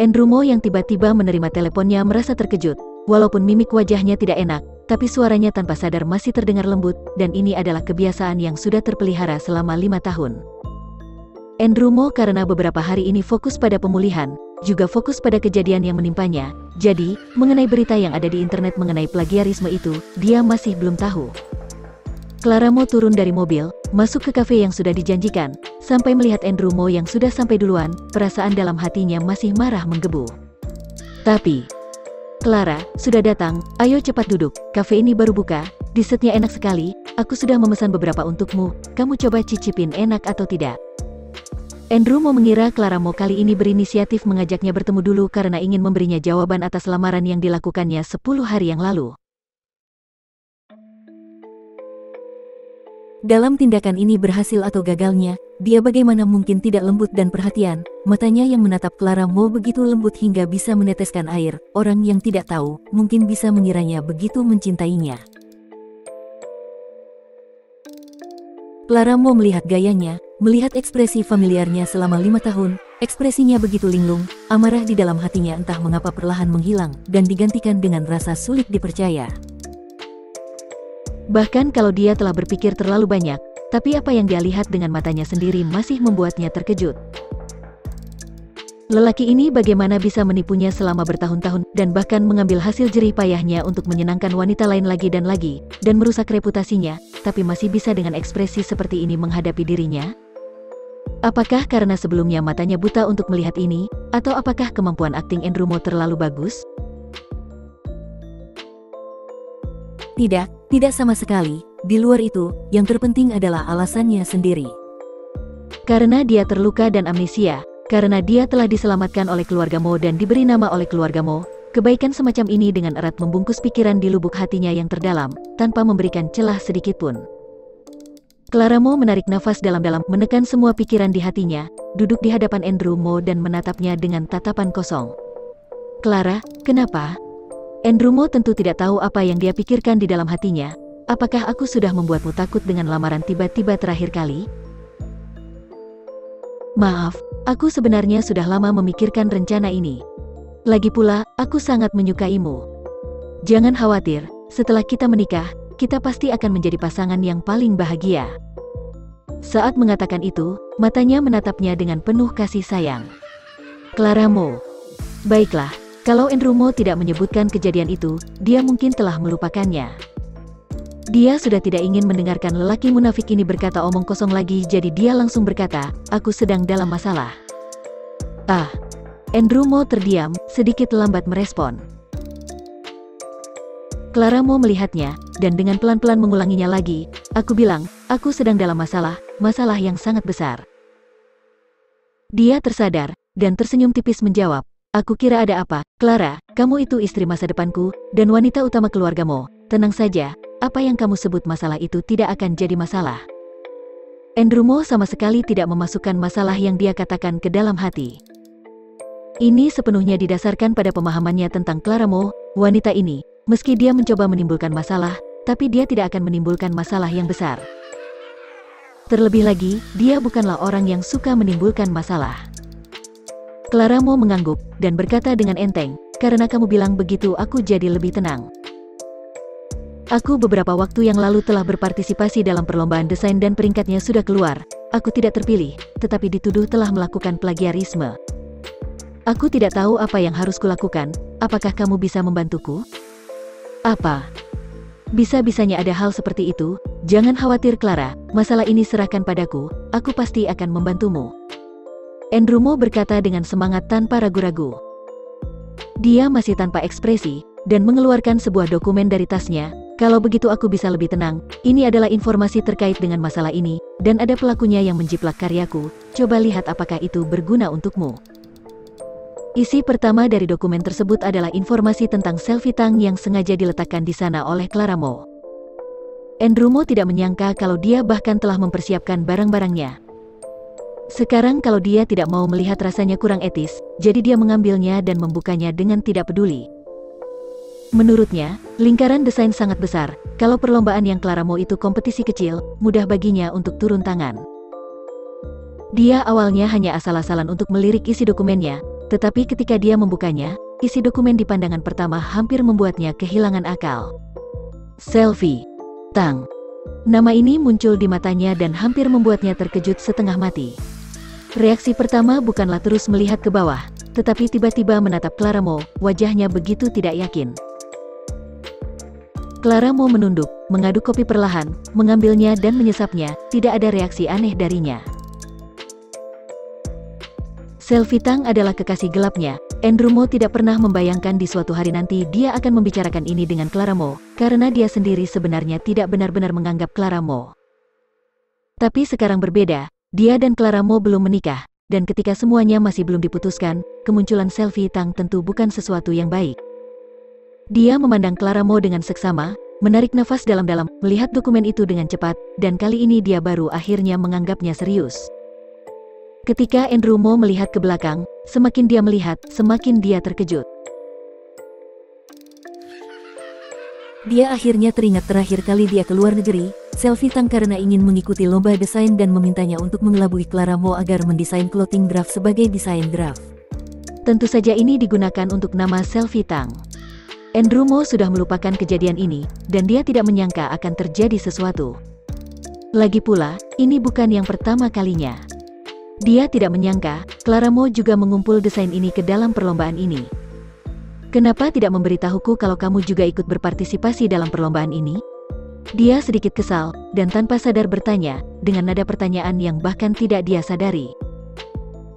B: Andrew Mo yang tiba-tiba menerima teleponnya merasa terkejut, walaupun mimik wajahnya tidak enak, tapi suaranya tanpa sadar masih terdengar lembut, dan ini adalah kebiasaan yang sudah terpelihara selama 5 tahun. Andrew Mo karena beberapa hari ini fokus pada pemulihan, juga fokus pada kejadian yang menimpanya, jadi, mengenai berita yang ada di internet mengenai plagiarisme itu, dia masih belum tahu. Clara Mo turun dari mobil, masuk ke kafe yang sudah dijanjikan, sampai melihat Andrew Mo yang sudah sampai duluan, perasaan dalam hatinya masih marah menggebu. Tapi, Clara, sudah datang, ayo cepat duduk, kafe ini baru buka, dessertnya enak sekali, aku sudah memesan beberapa untukmu, kamu coba cicipin enak atau tidak. Andrew Mo mengira Clara Mo kali ini berinisiatif mengajaknya bertemu dulu karena ingin memberinya jawaban atas lamaran yang dilakukannya 10 hari yang lalu.
A: Dalam tindakan ini berhasil atau gagalnya, dia bagaimana mungkin tidak lembut dan perhatian, matanya yang menatap Clara Mo begitu lembut hingga bisa meneteskan air, orang yang tidak tahu, mungkin bisa mengiranya begitu mencintainya. Clara Mo melihat gayanya, melihat ekspresi familiarnya selama 5 tahun, ekspresinya begitu linglung, amarah di dalam hatinya entah mengapa perlahan menghilang, dan digantikan dengan rasa sulit dipercaya.
B: Bahkan kalau dia telah berpikir terlalu banyak, tapi apa yang dia lihat dengan matanya sendiri masih membuatnya terkejut. Lelaki ini bagaimana bisa menipunya selama bertahun-tahun, dan bahkan mengambil hasil jerih payahnya untuk menyenangkan wanita lain lagi, dan merusak reputasinya, tapi masih bisa dengan ekspresi seperti ini menghadapi dirinya? Apakah karena sebelumnya matanya buta untuk melihat ini, atau apakah kemampuan akting Andrew Mo terlalu bagus?
A: Tidak sama sekali. Di luar itu, yang terpenting adalah alasannya sendiri.
B: Karena dia terluka dan amnesia, karena dia telah diselamatkan oleh keluarga Mo dan diberi nama oleh keluarga Mo, kebaikan semacam ini dengan erat membungkus pikiran di lubuk hatinya yang terdalam, tanpa memberikan celah sedikitpun. Clara Mo menarik nafas dalam-dalam, menekan semua pikiran di hatinya, duduk di hadapan Andrew Mo dan menatapnya dengan tatapan kosong. Clara, kenapa? Andrew Mo tentu tidak tahu apa yang dia pikirkan di dalam hatinya. Apakah aku sudah membuatmu takut dengan lamaran tiba-tiba terakhir kali? Maaf, aku sebenarnya sudah lama memikirkan rencana ini. Lagi pula, aku sangat menyukaimu. Jangan khawatir, setelah kita menikah, kita pasti akan menjadi pasangan yang paling bahagia. Saat mengatakan itu, matanya menatapnya dengan penuh kasih sayang. Clara Mo. Baiklah, kalau Andrew Mo tidak menyebutkan kejadian itu, dia mungkin telah melupakannya. Dia sudah tidak ingin mendengarkan lelaki munafik ini berkata omong kosong lagi, jadi dia langsung berkata, aku sedang dalam masalah. Andrew Mo terdiam, sedikit lambat merespon. Clara Mo melihatnya, dan dengan pelan-pelan mengulanginya lagi, aku bilang, aku sedang dalam masalah, masalah yang sangat besar. Dia tersadar, dan tersenyum tipis menjawab, aku kira ada apa, Clara, kamu itu istri masa depanku, dan wanita utama keluarga Mo, tenang saja. Apa yang kamu sebut masalah itu tidak akan jadi masalah. Andrew Mo sama sekali tidak memasukkan masalah yang dia katakan ke dalam hati. Ini sepenuhnya didasarkan pada pemahamannya tentang Clara Mo, wanita ini, meski dia mencoba menimbulkan masalah, tapi dia tidak akan menimbulkan masalah yang besar. Terlebih lagi, dia bukanlah orang yang suka menimbulkan masalah. Clara Mo mengangguk, dan berkata dengan enteng, karena kamu bilang begitu aku jadi lebih tenang. Aku beberapa waktu yang lalu telah berpartisipasi dalam perlombaan desain dan peringkatnya sudah keluar. Aku tidak terpilih, tetapi dituduh telah melakukan plagiarisme. Aku tidak tahu apa yang harus kulakukan, apakah kamu bisa membantuku? Apa? Bisa-bisanya ada hal seperti itu? Jangan khawatir Clara, masalah ini serahkan padaku, aku pasti akan membantumu. Andrew Mo berkata dengan semangat tanpa ragu-ragu. Dia masih tanpa ekspresi, dan mengeluarkan sebuah dokumen dari tasnya. Kalau begitu aku bisa lebih tenang, ini adalah informasi terkait dengan masalah ini, dan ada pelakunya yang menjiplak karyaku, coba lihat apakah itu berguna untukmu. Isi pertama dari dokumen tersebut adalah informasi tentang selfie Tang yang sengaja diletakkan di sana oleh Clara Mo. Andrew Mo tidak menyangka kalau dia bahkan telah mempersiapkan barang-barangnya. Sekarang kalau dia tidak mau melihat rasanya kurang etis, jadi dia mengambilnya dan membukanya dengan tidak peduli. Menurutnya, lingkaran desain sangat besar, kalau perlombaan yang Clara Mo itu kompetisi kecil, mudah baginya untuk turun tangan. Dia awalnya hanya asal-asalan untuk melirik isi dokumennya, tetapi ketika dia membukanya, isi dokumen di pandangan pertama hampir membuatnya kehilangan akal. Selfie Tang. Nama ini muncul di matanya dan hampir membuatnya terkejut setengah mati. Reaksi pertama bukanlah terus melihat ke bawah, tetapi tiba-tiba menatap Clara Mo, wajahnya begitu tidak yakin. Clara Mo menunduk, mengaduk kopi perlahan, mengambilnya dan menyesapnya, tidak ada reaksi aneh darinya. Selfie Tang adalah kekasih gelapnya. Andrew Mo tidak pernah membayangkan di suatu hari nanti dia akan membicarakan ini dengan Clara Mo, karena dia sendiri sebenarnya tidak benar-benar menganggap Clara Mo. Tapi sekarang berbeda, dia dan Clara Mo belum menikah, dan ketika semuanya masih belum diputuskan, kemunculan Selfie Tang tentu bukan sesuatu yang baik. Dia memandang Clara Mo dengan seksama, menarik nafas dalam-dalam, melihat dokumen itu dengan cepat, dan kali ini dia baru akhirnya menganggapnya serius. Ketika Andrew Mo melihat ke belakang, semakin dia melihat, semakin dia terkejut.
A: Dia akhirnya teringat terakhir kali dia ke luar negeri, Selfie Tang karena ingin mengikuti lomba desain dan memintanya untuk mengelabui Clara Mo agar mendesain clothing draft sebagai desain draft.
B: Tentu saja ini digunakan untuk nama Selfie Tang. Andrew Mo sudah melupakan kejadian ini, dan dia tidak menyangka akan terjadi sesuatu. Lagi pula, ini bukan yang pertama kalinya. Dia tidak menyangka, Clara Mo juga mengumpul desain ini ke dalam perlombaan ini. Kenapa tidak memberitahuku kalau kamu juga ikut berpartisipasi dalam perlombaan ini? Dia sedikit kesal, dan tanpa sadar bertanya, dengan nada pertanyaan yang bahkan tidak dia sadari.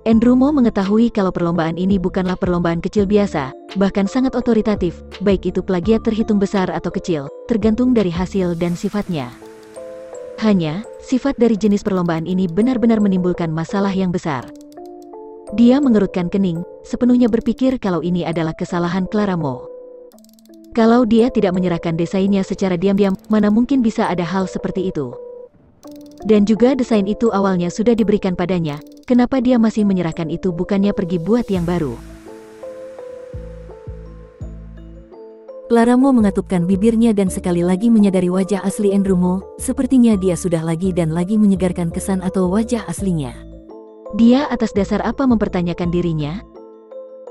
B: Andrew Mo mengetahui kalau perlombaan ini bukanlah perlombaan kecil biasa, bahkan sangat otoritatif, baik itu plagiat terhitung besar atau kecil, tergantung dari hasil dan sifatnya. Hanya, sifat dari jenis perlombaan ini benar-benar menimbulkan masalah yang besar. Dia mengerutkan kening, sepenuhnya berpikir kalau ini adalah kesalahan Clara Mo. Kalau dia tidak menyerahkan desainnya secara diam-diam, mana mungkin bisa ada hal seperti itu. Dan juga desain itu awalnya sudah diberikan padanya, kenapa dia masih menyerahkan itu bukannya pergi buat yang baru?
A: Clara Mo mengatupkan bibirnya dan sekali lagi menyadari wajah asli Andrew Mo, sepertinya dia sudah lagi dan lagi menyegarkan kesan atau wajah aslinya.
B: Dia atas dasar apa mempertanyakan dirinya?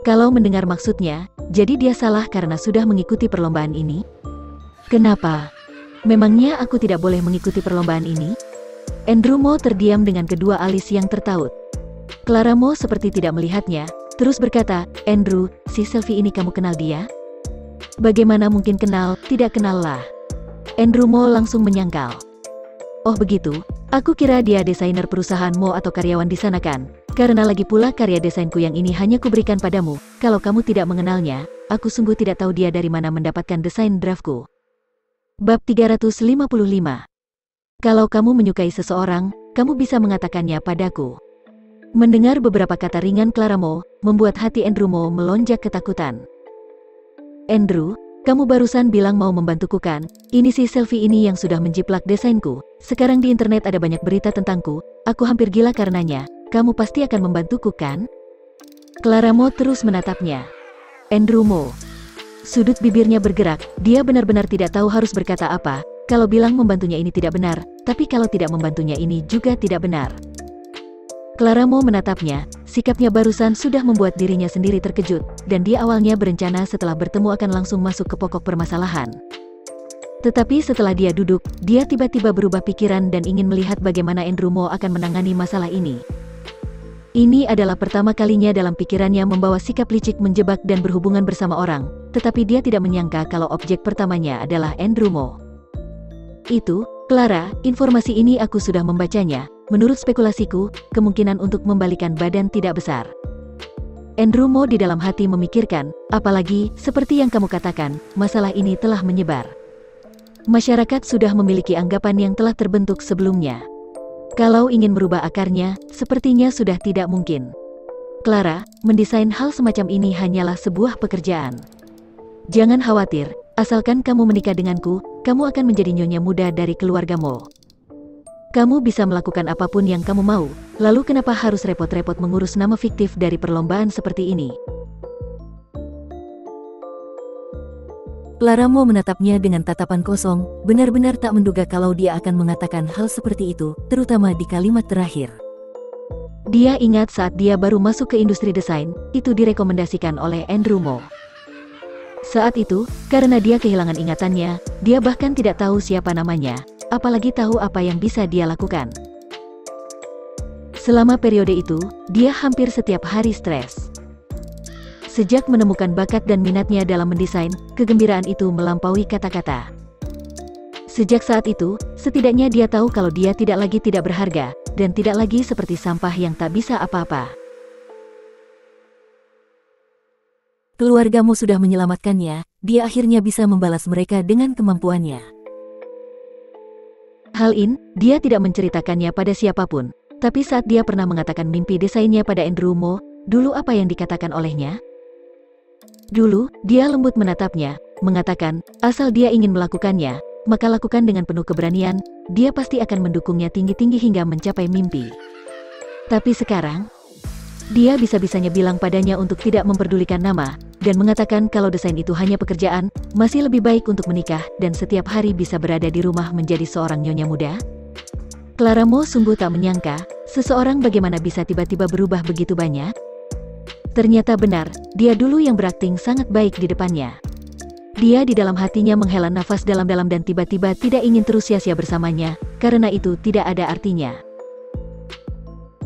B: Kalau mendengar maksudnya, jadi dia salah karena sudah mengikuti perlombaan ini? Kenapa? Memangnya aku tidak boleh mengikuti perlombaan ini? Andrew Mo terdiam dengan kedua alis yang tertaut. Clara Mo seperti tidak melihatnya, terus berkata, Andrew, si Selfie ini kamu kenal dia? Bagaimana mungkin kenal, tidak kenal lah. Andrew Mo langsung menyangkal. Oh begitu, aku kira dia desainer perusahaan Mo atau karyawan di sana kan, karena lagi pula karya desainku yang ini hanya kuberikan padamu, kalau kamu tidak mengenalnya, aku sungguh tidak tahu dia dari mana mendapatkan desain draftku. Bab 355. Kalau kamu menyukai seseorang, kamu bisa mengatakannya padaku. Mendengar beberapa kata ringan Clara Mo, membuat hati Andrew Mo melonjak ketakutan. Andrew, kamu barusan bilang mau membantuku kan? Ini si Selfie ini yang sudah menjiplak desainku. Sekarang di internet ada banyak berita tentangku, aku hampir gila karenanya. Kamu pasti akan membantuku kan? Clara Mo terus menatapnya. Andrew Mo. Sudut bibirnya bergerak, dia benar-benar tidak tahu harus berkata apa. Kalau bilang membantunya ini tidak benar, tapi kalau tidak membantunya ini juga tidak benar. Clara Mo menatapnya, sikapnya barusan sudah membuat dirinya sendiri terkejut, dan dia awalnya berencana setelah bertemu akan langsung masuk ke pokok permasalahan. Tetapi setelah dia duduk, dia tiba-tiba berubah pikiran dan ingin melihat bagaimana Andrew Mo akan menangani masalah ini. Ini adalah pertama kalinya dalam pikirannya membawa sikap licik menjebak dan berhubungan bersama orang, tetapi dia tidak menyangka kalau objek pertamanya adalah Andrew Mo. Itu, Clara, informasi ini aku sudah membacanya. Menurut spekulasiku, kemungkinan untuk membalikan badan tidak besar. Andrew Mo di dalam hati memikirkan, apalagi, seperti yang kamu katakan, masalah ini telah menyebar. Masyarakat sudah memiliki anggapan yang telah terbentuk sebelumnya. Kalau ingin merubah akarnya, sepertinya sudah tidak mungkin. Clara, mendesain hal semacam ini hanyalah sebuah pekerjaan. Jangan khawatir, asalkan kamu menikah denganku, kamu akan menjadi nyonya muda dari keluarga Mo. Kamu bisa melakukan apapun yang kamu mau, lalu kenapa harus repot-repot mengurus nama fiktif dari perlombaan seperti ini?
A: Clara Mo menatapnya dengan tatapan kosong, benar-benar tak menduga kalau dia akan mengatakan hal seperti itu, terutama di kalimat terakhir.
B: Dia ingat saat dia baru masuk ke industri desain, itu direkomendasikan oleh Andrew Mo. Saat itu, karena dia kehilangan ingatannya, dia bahkan tidak tahu siapa namanya, apalagi tahu apa yang bisa dia lakukan. Selama periode itu, dia hampir setiap hari stres. Sejak menemukan bakat dan minatnya dalam mendesain, kegembiraan itu melampaui kata-kata. Sejak saat itu, setidaknya dia tahu kalau dia tidak lagi tidak berharga, dan tidak lagi seperti sampah yang tak bisa apa-apa.
A: Keluargamu sudah menyelamatkannya, dia akhirnya bisa membalas mereka dengan kemampuannya.
B: Hal ini, dia tidak menceritakannya pada siapapun, tapi saat dia pernah mengatakan mimpi desainnya pada Andrew Mo, dulu apa yang dikatakan olehnya? Dulu, dia lembut menatapnya, mengatakan, asal dia ingin melakukannya, maka lakukan dengan penuh keberanian, dia pasti akan mendukungnya tinggi-tinggi hingga mencapai mimpi. Tapi sekarang, dia bisa-bisanya bilang padanya untuk tidak memperdulikan nama, dan mengatakan kalau desain itu hanya pekerjaan, masih lebih baik untuk menikah dan setiap hari bisa berada di rumah menjadi seorang nyonya muda. Clara Mo sungguh tak menyangka, seseorang bagaimana bisa tiba-tiba berubah begitu banyak. Ternyata benar, dia dulu yang berakting sangat baik di depannya. Dia di dalam hatinya menghela nafas dalam-dalam dan tiba-tiba tidak ingin terus sia-sia bersamanya, karena itu tidak ada artinya.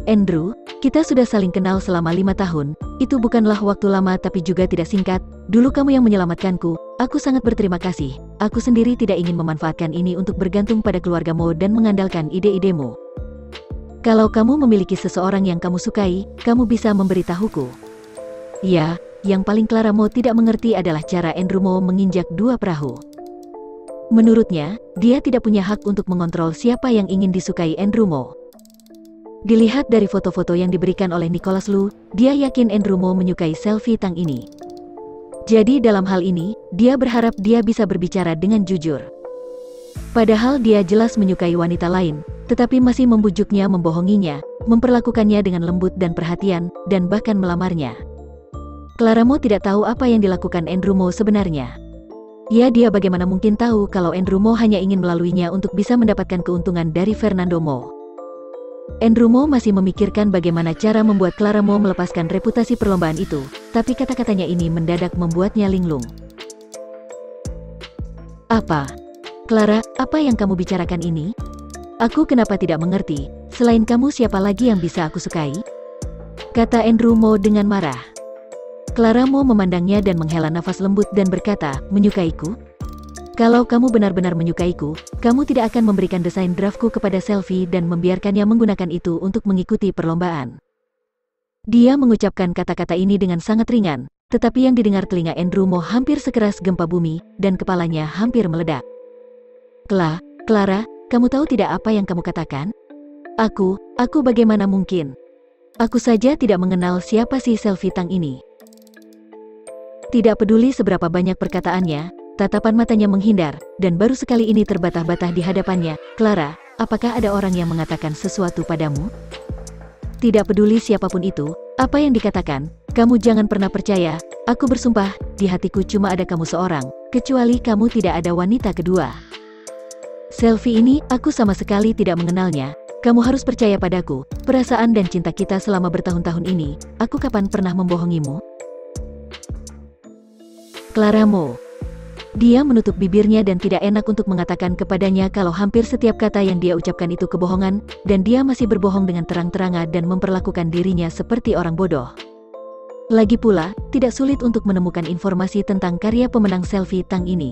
B: Andrew, kita sudah saling kenal selama 5 tahun, itu bukanlah waktu lama tapi juga tidak singkat, dulu kamu yang menyelamatkanku, aku sangat berterima kasih, aku sendiri tidak ingin memanfaatkan ini untuk bergantung pada keluargamu dan mengandalkan ide-idemu. Kalau kamu memiliki seseorang yang kamu sukai, kamu bisa memberitahuku. Ya, yang paling Clara Mo tidak mengerti adalah cara Andrew Mo menginjak 2 perahu. Menurutnya, dia tidak punya hak untuk mengontrol siapa yang ingin disukai Andrew Mo. Dilihat dari foto-foto yang diberikan oleh Nicholas Lu, dia yakin Andrew Mo menyukai selfie Tang ini. Jadi dalam hal ini, dia berharap dia bisa berbicara dengan jujur. Padahal dia jelas menyukai wanita lain, tetapi masih membujuknya membohonginya, memperlakukannya dengan lembut dan perhatian, dan bahkan melamarnya. Clara Mo tidak tahu apa yang dilakukan Andrew Mo sebenarnya. Ya, dia bagaimana mungkin tahu kalau Andrew Mo hanya ingin melaluinya untuk bisa mendapatkan keuntungan dari Fernando Mo. Andrew Mo masih memikirkan bagaimana cara membuat Clara Mo melepaskan reputasi perlombaan itu, tapi kata-katanya ini mendadak membuatnya linglung. Apa? Clara, apa yang kamu bicarakan ini? Aku kenapa tidak mengerti, selain kamu siapa lagi yang bisa aku sukai? Kata Andrew Mo dengan marah. Clara Mo memandangnya dan menghela nafas lembut dan berkata, menyukaiku? Kalau kamu benar-benar menyukaiku, kamu tidak akan memberikan desain draftku kepada Selfie dan membiarkannya menggunakan itu untuk mengikuti perlombaan. Dia mengucapkan kata-kata ini dengan sangat ringan, tetapi yang didengar telinga Andrew Mo hampir sekeras gempa bumi, dan kepalanya hampir meledak. Clara, kamu tahu tidak apa yang kamu katakan? Aku bagaimana mungkin? Aku saja tidak mengenal siapa si Selfie Tang ini. Tidak peduli seberapa banyak perkataannya, tatapan matanya menghindar, dan baru sekali ini terbatah-batah di hadapannya. Clara, apakah ada orang yang mengatakan sesuatu padamu? Tidak peduli siapapun itu, apa yang dikatakan, kamu jangan pernah percaya, aku bersumpah, di hatiku cuma ada kamu seorang, kecuali kamu tidak ada wanita kedua. Selfie ini, aku sama sekali tidak mengenalnya, kamu harus percaya padaku, perasaan dan cinta kita selama bertahun-tahun ini, aku kapan pernah membohongimu? Clara Mo. Dia menutup bibirnya dan tidak enak untuk mengatakan kepadanya kalau hampir setiap kata yang dia ucapkan itu kebohongan, dan dia masih berbohong dengan terang-terangan dan memperlakukan dirinya seperti orang bodoh. Lagi pula, tidak sulit untuk menemukan informasi tentang karya pemenang selfie Tang ini.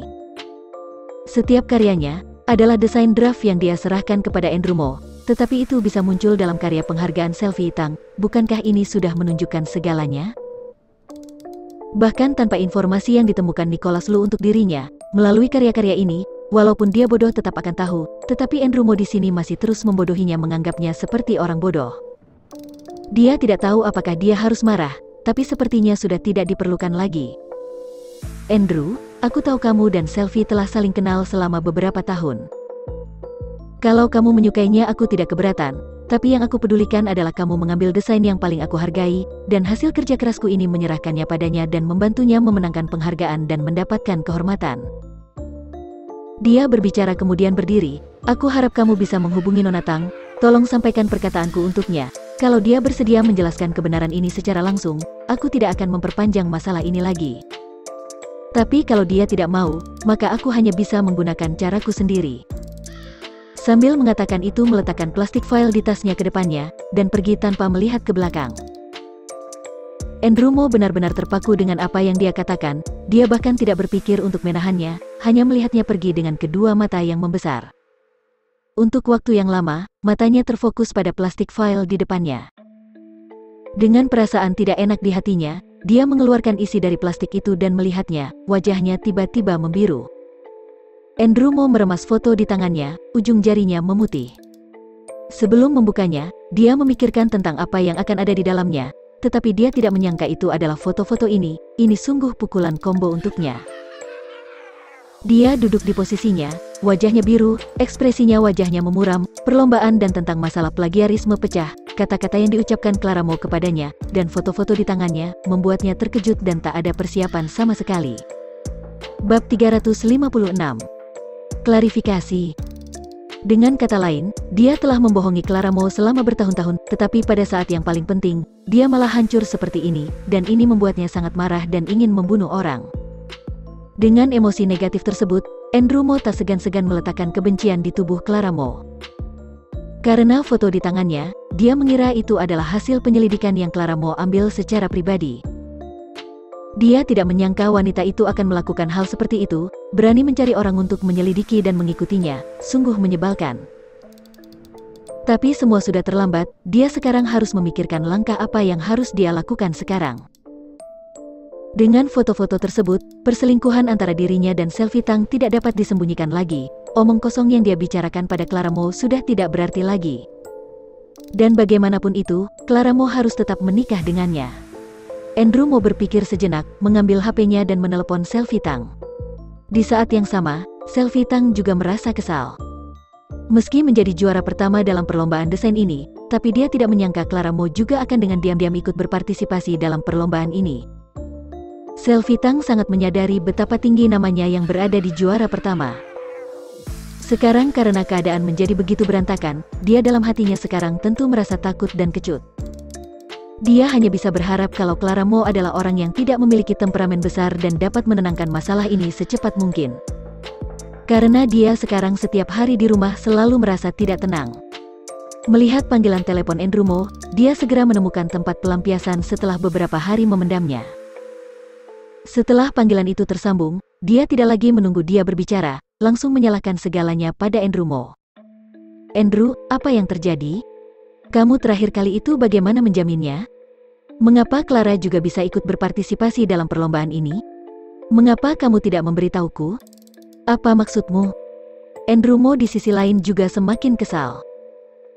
B: Setiap karyanya adalah desain draft yang dia serahkan kepada Andrew Mo, tetapi itu bisa muncul dalam karya penghargaan selfie Tang. Bukankah ini sudah menunjukkan segalanya? Bahkan tanpa informasi yang ditemukan Nicholas Lu untuk dirinya, melalui karya-karya ini, walaupun dia bodoh tetap akan tahu, tetapi Andrew Mo di sini masih terus membodohinya, menganggapnya seperti orang bodoh. Dia tidak tahu apakah dia harus marah, tapi sepertinya sudah tidak diperlukan lagi. Andrew, aku tahu kamu dan Selfie telah saling kenal selama beberapa tahun. Kalau kamu menyukainya aku tidak keberatan, tapi yang aku pedulikan adalah kamu mengambil desain yang paling aku hargai, dan hasil kerja kerasku ini menyerahkannya padanya dan membantunya memenangkan penghargaan dan mendapatkan kehormatan. Dia berbicara kemudian berdiri, aku harap kamu bisa menghubungi Nona Tang, tolong sampaikan perkataanku untuknya. Kalau dia bersedia menjelaskan kebenaran ini secara langsung, aku tidak akan memperpanjang masalah ini lagi. Tapi kalau dia tidak mau, maka aku hanya bisa menggunakan caraku sendiri. Sambil mengatakan itu meletakkan plastik file di tasnya ke depannya, dan pergi tanpa melihat ke belakang. Andrew Mo benar-benar terpaku dengan apa yang dia katakan, dia bahkan tidak berpikir untuk menahannya, hanya melihatnya pergi dengan kedua mata yang membesar. Untuk waktu yang lama, matanya terfokus pada plastik file di depannya. Dengan perasaan tidak enak di hatinya, dia mengeluarkan isi dari plastik itu dan melihatnya, wajahnya tiba-tiba membiru. Andrew Mo meremas foto di tangannya, ujung jarinya memutih. Sebelum membukanya, dia memikirkan tentang apa yang akan ada di dalamnya, tetapi dia tidak menyangka itu adalah foto-foto ini sungguh pukulan combo untuknya. Dia duduk di posisinya, wajahnya biru, ekspresinya wajahnya memuram, perlombaan dan tentang masalah plagiarisme pecah, kata-kata yang diucapkan Clara Mo kepadanya, dan foto-foto di tangannya, membuatnya terkejut dan tak ada persiapan sama sekali. Bab 356. Klarifikasi. Dengan kata lain, dia telah membohongi Clara Mo selama bertahun-tahun, tetapi pada saat yang paling penting, dia malah hancur seperti ini, dan ini membuatnya sangat marah dan ingin membunuh orang. Dengan emosi negatif tersebut, Andrew Mo tak segan-segan meletakkan kebencian di tubuh Clara Mo. Karena foto di tangannya, dia mengira itu adalah hasil penyelidikan yang Clara Mo ambil secara pribadi. Dia tidak menyangka wanita itu akan melakukan hal seperti itu, berani mencari orang untuk menyelidiki dan mengikutinya, sungguh menyebalkan. Tapi semua sudah terlambat, dia sekarang harus memikirkan langkah apa yang harus dia lakukan sekarang. Dengan foto-foto tersebut, perselingkuhan antara dirinya dan Selfie Tang tidak dapat disembunyikan lagi, omong kosong yang dia bicarakan pada Clara Mo sudah tidak berarti lagi. Dan bagaimanapun itu, Clara Mo harus tetap menikah dengannya. Andrew Mo berpikir sejenak, mengambil HP-nya dan menelepon Selfie Tang. Di saat yang sama, Selfie Tang juga merasa kesal. Meski menjadi juara pertama dalam perlombaan desain ini, tapi dia tidak menyangka Clara Mo juga akan dengan diam-diam ikut berpartisipasi dalam perlombaan ini. Selfie Tang sangat menyadari betapa tinggi namanya yang berada di juara pertama. Sekarang karena keadaan menjadi begitu berantakan, dia dalam hatinya sekarang tentu merasa takut dan kecut. Dia hanya bisa berharap kalau Clara Mo adalah orang yang tidak memiliki temperamen besar dan dapat menenangkan masalah ini secepat mungkin. Karena dia sekarang setiap hari di rumah selalu merasa tidak tenang. Melihat panggilan telepon Andrew Mo, dia segera menemukan tempat pelampiasan setelah beberapa hari memendamnya. Setelah panggilan itu tersambung, dia tidak lagi menunggu dia berbicara, langsung menyalahkan segalanya pada Andrew Mo. Andrew, apa yang terjadi? Kamu terakhir kali itu bagaimana menjaminnya? Mengapa Clara juga bisa ikut berpartisipasi dalam perlombaan ini? Mengapa kamu tidak memberitahuku? Apa maksudmu? Andrew Mo di sisi lain juga semakin kesal.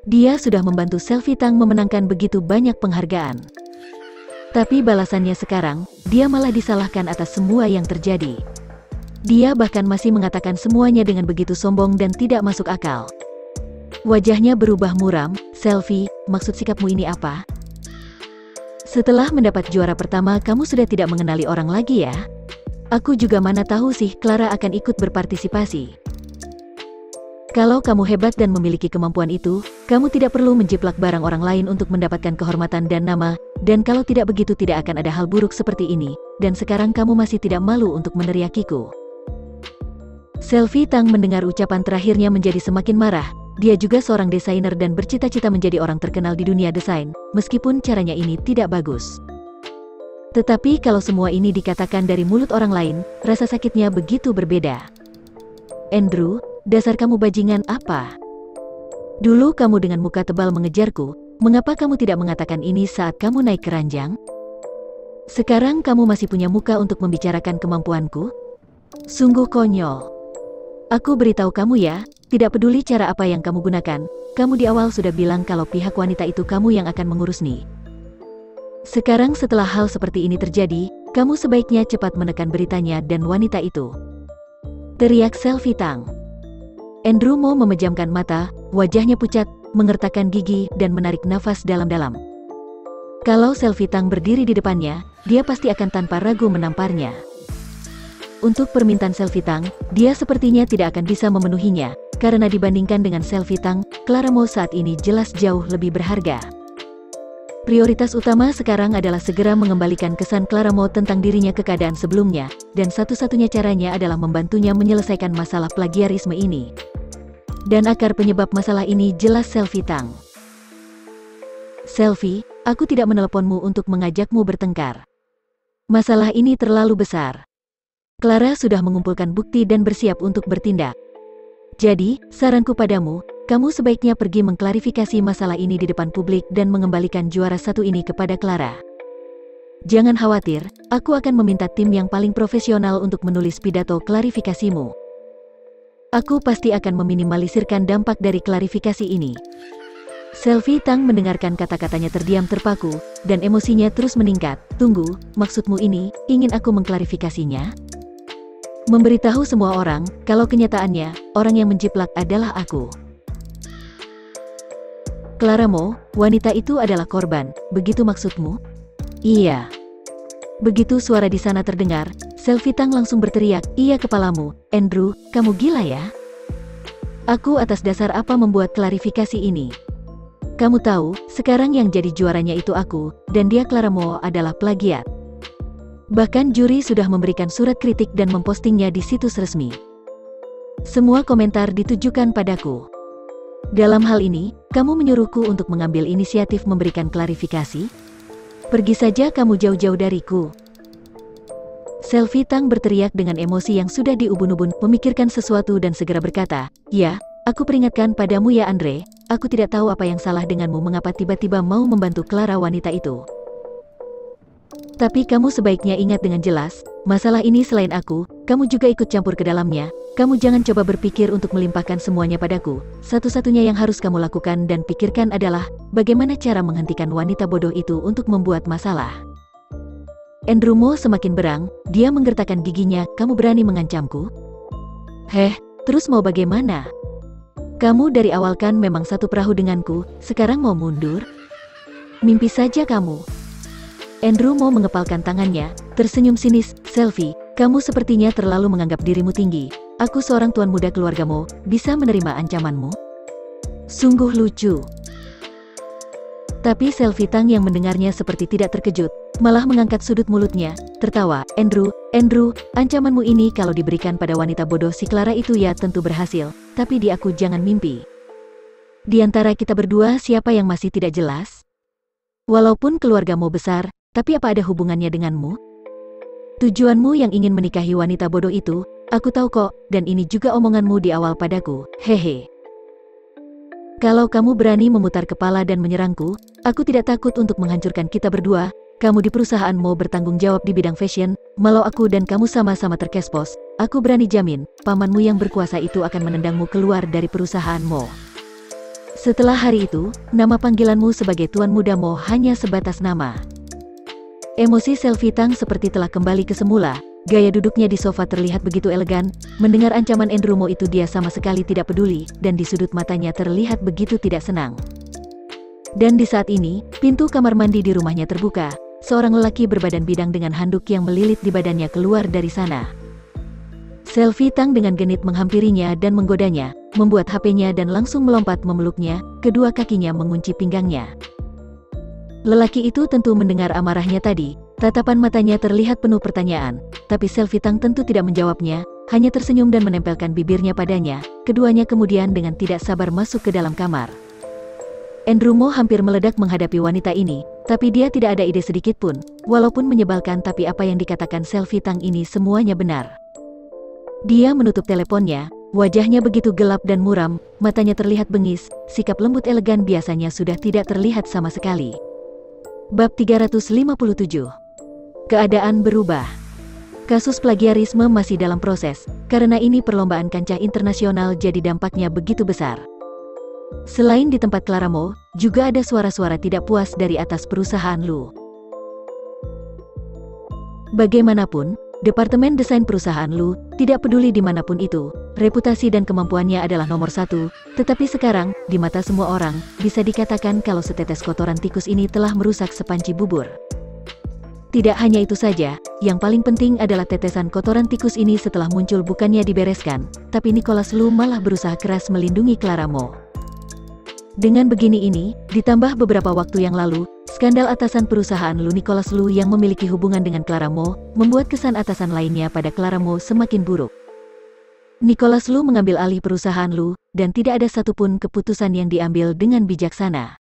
B: Dia sudah membantu Selfie Tang memenangkan begitu banyak penghargaan. Tapi balasannya sekarang, dia malah disalahkan atas semua yang terjadi. Dia bahkan masih mengatakan semuanya dengan begitu sombong dan tidak masuk akal. Wajahnya berubah muram. Selfie, maksud sikapmu ini apa? Setelah mendapat juara pertama kamu sudah tidak mengenali orang lagi ya? Aku juga mana tahu sih Clara akan ikut berpartisipasi. Kalau kamu hebat dan memiliki kemampuan itu, kamu tidak perlu menjiplak barang orang lain untuk mendapatkan kehormatan dan nama, dan kalau tidak begitu tidak akan ada hal buruk seperti ini, dan sekarang kamu masih tidak malu untuk meneriakiku. Selfie Tang mendengar ucapan terakhirnya menjadi semakin marah. Dia juga seorang desainer dan bercita-cita menjadi orang terkenal di dunia desain, meskipun caranya ini tidak bagus. Tetapi kalau semua ini dikatakan dari mulut orang lain, rasa sakitnya begitu berbeda. Andrew, dasar kamu bajingan apa? Dulu kamu dengan muka tebal mengejarku, mengapa kamu tidak mengatakan ini saat kamu naik keranjang? Sekarang kamu masih punya muka untuk membicarakan kemampuanku? Sungguh konyol. Aku beritahu kamu ya, tidak peduli cara apa yang kamu gunakan, kamu di awal sudah bilang kalau pihak wanita itu kamu yang akan mengurus nih. Sekarang setelah hal seperti ini terjadi, kamu sebaiknya cepat menekan beritanya dan wanita itu. Teriak Selfie Tang. Andrew Mo memejamkan mata, wajahnya pucat, mengertakkan gigi dan menarik nafas dalam-dalam. Kalau Selfie Tang berdiri di depannya, dia pasti akan tanpa ragu menamparnya. Untuk permintaan Selfie Tang, dia sepertinya tidak akan bisa memenuhinya, karena dibandingkan dengan Selfie Tang, Clara Mo saat ini jelas jauh lebih berharga. Prioritas utama sekarang adalah segera mengembalikan kesan Clara Mo tentang dirinya ke keadaan sebelumnya, dan satu-satunya caranya adalah membantunya menyelesaikan masalah plagiarisme ini. Dan akar penyebab masalah ini jelas Selfie Tang. Selfie, aku tidak meneleponmu untuk mengajakmu bertengkar. Masalah ini terlalu besar. Clara sudah mengumpulkan bukti dan bersiap untuk bertindak. Jadi, saranku padamu, kamu sebaiknya pergi mengklarifikasi masalah ini di depan publik dan mengembalikan juara satu ini kepada Clara. Jangan khawatir, aku akan meminta tim yang paling profesional untuk menulis pidato klarifikasimu. Aku pasti akan meminimalisirkan dampak dari klarifikasi ini. Selfie Tang mendengarkan kata-katanya terdiam terpaku, dan emosinya terus meningkat. Tunggu, maksudmu ini, ingin aku mengklarifikasinya? Memberitahu semua orang, kalau kenyataannya, orang yang menjiplak adalah aku. Clara Mo, wanita itu adalah korban, begitu maksudmu? Iya. Begitu suara di sana terdengar, Selfie Tang langsung berteriak, iya kepalamu, Andrew, kamu gila ya? Aku atas dasar apa membuat klarifikasi ini? Kamu tahu, sekarang yang jadi juaranya itu aku, dan dia Clara Mo adalah plagiat. Bahkan juri sudah memberikan surat kritik dan mempostingnya di situs resmi. Semua komentar ditujukan padaku. Dalam hal ini, kamu menyuruhku untuk mengambil inisiatif memberikan klarifikasi? Pergi saja kamu jauh-jauh dariku. Selfie Tang berteriak dengan emosi yang sudah diubun-ubun, memikirkan sesuatu dan segera berkata, ya, aku peringatkan padamu ya Andre, aku tidak tahu apa yang salah denganmu mengapa tiba-tiba mau membantu Clara wanita itu. Tapi kamu sebaiknya ingat dengan jelas, masalah ini selain aku, kamu juga ikut campur ke dalamnya, kamu jangan coba berpikir untuk melimpahkan semuanya padaku, satu-satunya yang harus kamu lakukan dan pikirkan adalah, bagaimana cara menghentikan wanita bodoh itu untuk membuat masalah. Andrew Mo semakin berang, dia menggertakkan giginya, kamu berani mengancamku? Heh, terus mau bagaimana? Kamu dari awal kan memang satu perahu denganku, sekarang mau mundur? Mimpi saja kamu. Andrew Mo mengepalkan tangannya, tersenyum sinis, Selfie, kamu sepertinya terlalu menganggap dirimu tinggi. Aku seorang tuan muda keluargamu, bisa menerima ancamanmu? Sungguh lucu. Tapi Selfie Tang yang mendengarnya seperti tidak terkejut, malah mengangkat sudut mulutnya, tertawa, Andrew, ancamanmu ini kalau diberikan pada wanita bodoh si Clara itu ya tentu berhasil, tapi di aku jangan mimpi. Di antara kita berdua siapa yang masih tidak jelas? Walaupun keluargamu besar, tapi apa ada hubungannya denganmu? Tujuanmu yang ingin menikahi wanita bodoh itu, aku tahu kok, dan ini juga omonganmu di awal padaku, hehe. Kalau kamu berani memutar kepala dan menyerangku, aku tidak takut untuk menghancurkan kita berdua. Kamu di perusahaan mau bertanggung jawab di bidang fashion, malau aku dan kamu sama-sama terkespos, aku berani jamin, pamanmu yang berkuasa itu akan menendangmu keluar dari perusahaanmu. Setelah hari itu, nama panggilanmu sebagai Tuan Muda Mo hanya sebatas nama. Emosi Selfie Tang seperti telah kembali ke semula, gaya duduknya di sofa terlihat begitu elegan, mendengar ancaman Andrew Mo itu dia sama sekali tidak peduli, dan di sudut matanya terlihat begitu tidak senang. Dan di saat ini, pintu kamar mandi di rumahnya terbuka, seorang lelaki berbadan bidang dengan handuk yang melilit di badannya keluar dari sana. Selfie Tang dengan genit menghampirinya dan menggodanya, membuat HP-nya dan langsung melompat memeluknya, kedua kakinya mengunci pinggangnya. Lelaki itu tentu mendengar amarahnya tadi, tatapan matanya terlihat penuh pertanyaan, tapi Selfie Tang tentu tidak menjawabnya, hanya tersenyum dan menempelkan bibirnya padanya. Keduanya kemudian dengan tidak sabar masuk ke dalam kamar. Andrew Mo hampir meledak menghadapi wanita ini, tapi dia tidak ada ide sedikit pun. Walaupun menyebalkan, tapi apa yang dikatakan Selfie Tang ini semuanya benar. Dia menutup teleponnya, wajahnya begitu gelap dan muram, matanya terlihat bengis, sikap lembut elegan biasanya sudah tidak terlihat sama sekali. Bab 357. Keadaan berubah. Kasus plagiarisme masih dalam proses, karena ini perlombaan kancah internasional jadi dampaknya begitu besar. Selain di tempat Clara Mo, juga ada suara-suara tidak puas dari atas perusahaan Lu. Bagaimanapun, Departemen Desain perusahaan Lu tidak peduli dimanapun itu, reputasi dan kemampuannya adalah nomor satu, tetapi sekarang, di mata semua orang, bisa dikatakan kalau setetes kotoran tikus ini telah merusak sepanci bubur. Tidak hanya itu saja, yang paling penting adalah tetesan kotoran tikus ini setelah muncul bukannya dibereskan, tapi Nicholas Lu malah berusaha keras melindungi Clara Mo. Dengan begini ini, ditambah beberapa waktu yang lalu, skandal atasan perusahaan Lu Nicholas Lu yang memiliki hubungan dengan Clara Mo, membuat kesan atasan lainnya pada Clara Mo semakin buruk. Nicholas Lu mengambil alih perusahaan Lu, dan tidak ada satupun keputusan yang diambil dengan bijaksana.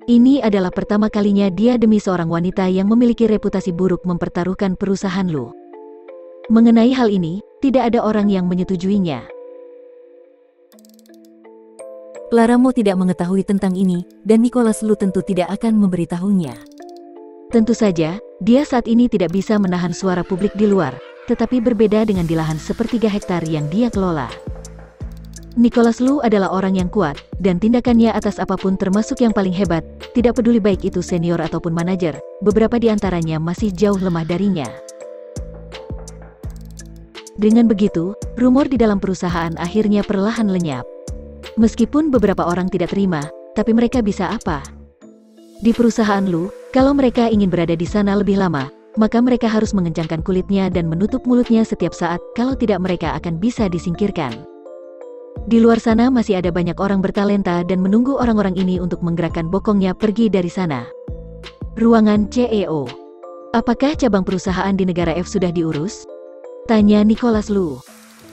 B: Ini adalah pertama kalinya dia demi seorang wanita yang memiliki reputasi buruk mempertaruhkan perusahaan Lu. Mengenai hal ini, tidak ada orang yang menyetujuinya.
A: Clara Mo tidak mengetahui tentang ini, dan Nicholas Lu tentu tidak akan memberitahunya.
B: Tentu saja, dia saat ini tidak bisa menahan suara publik di luar, tetapi berbeda dengan di lahan sepertiga hektar yang dia kelola. Nicholas Lu adalah orang yang kuat, dan tindakannya atas apapun termasuk yang paling hebat, tidak peduli baik itu senior ataupun manajer, beberapa di antaranya masih jauh lemah darinya. Dengan begitu, rumor di dalam perusahaan akhirnya perlahan lenyap. Meskipun beberapa orang tidak terima, tapi mereka bisa apa? Di perusahaan Lu, kalau mereka ingin berada di sana lebih lama, maka mereka harus mengencangkan kulitnya dan menutup mulutnya setiap saat, kalau tidak mereka akan bisa disingkirkan. Di luar sana masih ada banyak orang bertalenta dan menunggu orang-orang ini untuk menggerakkan bokongnya pergi dari sana. Ruangan CEO. Apakah cabang perusahaan di negara F sudah diurus? Tanya Nicholas Lu.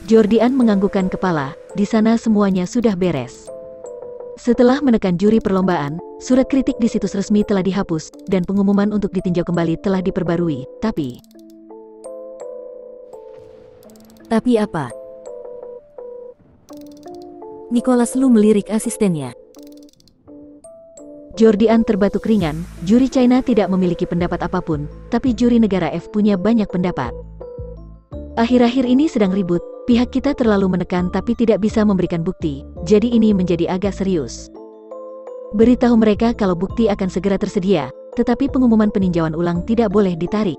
B: Jordian menganggukkan kepala, di sana semuanya sudah beres. Setelah menekan juri perlombaan, surat kritik di situs resmi telah dihapus, dan pengumuman untuk ditinjau kembali telah diperbarui, tapi
A: apa? Nicholas Lu melirik asistennya.
B: Jordian terbatuk ringan, juri China tidak memiliki pendapat apapun, tapi juri negara F punya banyak pendapat. Akhir-akhir ini sedang ribut, pihak kita terlalu menekan tapi tidak bisa memberikan bukti, jadi ini menjadi agak serius. Beritahu mereka kalau bukti akan segera tersedia, tetapi pengumuman peninjauan ulang tidak boleh ditarik.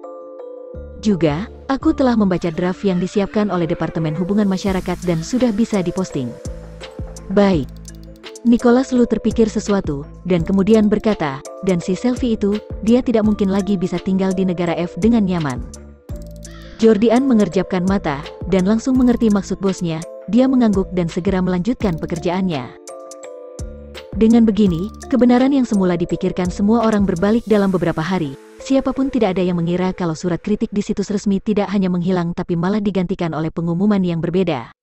B: Juga, aku telah membaca draft yang disiapkan oleh Departemen Hubungan Masyarakat dan sudah bisa diposting. Baik. Nicholas Lu terpikir sesuatu, dan kemudian berkata, dan si Selfie itu, dia tidak mungkin lagi bisa tinggal di negara F dengan nyaman. Jordian mengerjapkan mata, dan langsung mengerti maksud bosnya, dia mengangguk dan segera melanjutkan pekerjaannya. Dengan begini, kebenaran yang semula dipikirkan semua orang berbalik dalam beberapa hari, siapapun tidak ada yang mengira kalau surat kritik di situs resmi tidak hanya menghilang tapi malah digantikan oleh pengumuman yang berbeda.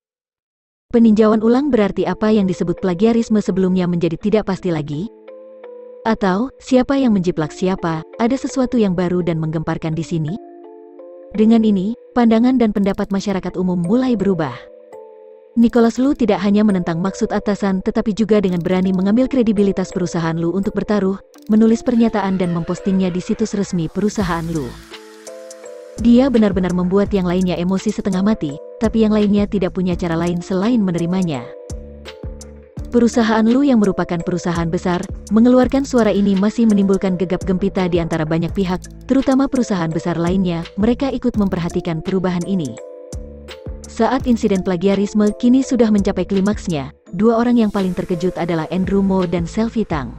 B: Peninjauan ulang berarti apa yang disebut plagiarisme sebelumnya menjadi tidak pasti lagi? Atau, siapa yang menjiplak siapa, ada sesuatu yang baru dan menggemparkan di sini? Dengan ini, pandangan dan pendapat masyarakat umum mulai berubah. Nicholas Lu tidak hanya menentang maksud atasan tetapi juga dengan berani mengambil kredibilitas perusahaan Lu untuk bertaruh, menulis pernyataan dan mempostingnya di situs resmi perusahaan Lu. Dia benar-benar membuat yang lainnya emosi setengah mati, tapi yang lainnya tidak punya cara lain selain menerimanya. Perusahaan Lu yang merupakan perusahaan besar, mengeluarkan suara ini masih menimbulkan gegap gempita di antara banyak pihak, terutama perusahaan besar lainnya, mereka ikut memperhatikan perubahan ini. Saat insiden plagiarisme kini sudah mencapai klimaksnya, dua orang yang paling terkejut adalah Andrew Mo dan Selfie Tang.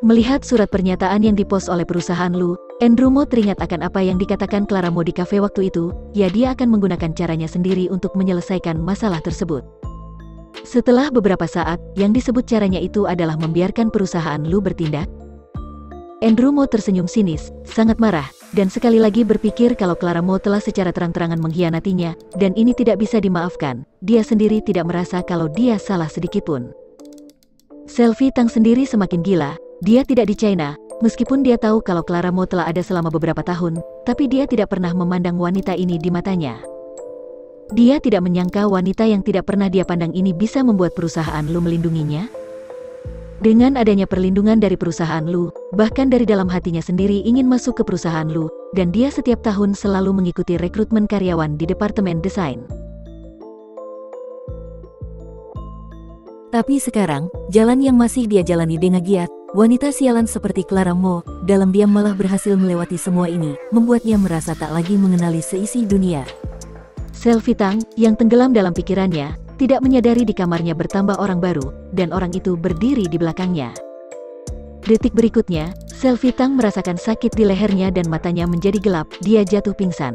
B: Melihat surat pernyataan yang dipost oleh perusahaan Lu, Andrew Mo teringat akan apa yang dikatakan Clara Mo di kafe waktu itu, ya dia akan menggunakan caranya sendiri untuk menyelesaikan masalah tersebut. Setelah beberapa saat, yang disebut caranya itu adalah membiarkan perusahaan Lu bertindak. Andrew Mo tersenyum sinis, sangat marah, dan sekali lagi berpikir kalau Clara Mo telah secara terang-terangan mengkhianatinya, dan ini tidak bisa dimaafkan. Dia sendiri tidak merasa kalau dia salah sedikitpun. Selfie Tang sendiri semakin gila. Dia tidak di China, meskipun dia tahu kalau Clara Mo telah ada selama beberapa tahun, tapi dia tidak pernah memandang wanita ini di matanya. Dia tidak menyangka wanita yang tidak pernah dia pandang ini bisa membuat perusahaan Lu melindunginya. Dengan adanya perlindungan dari perusahaan Lu, bahkan dari dalam hatinya sendiri ingin masuk ke perusahaan Lu, dan dia setiap tahun selalu mengikuti rekrutmen karyawan di departemen desain.
A: Tapi sekarang, jalan yang masih dia jalani dengan giat, wanita sialan seperti Clara Mo, dalam diam malah berhasil melewati semua ini, membuatnya merasa tak lagi mengenali seisi dunia.
B: Selfie Tang, yang tenggelam dalam pikirannya, tidak menyadari di kamarnya bertambah orang baru, dan orang itu berdiri di belakangnya. Detik berikutnya, Selfie Tang merasakan sakit di lehernya dan matanya menjadi gelap, dia jatuh pingsan.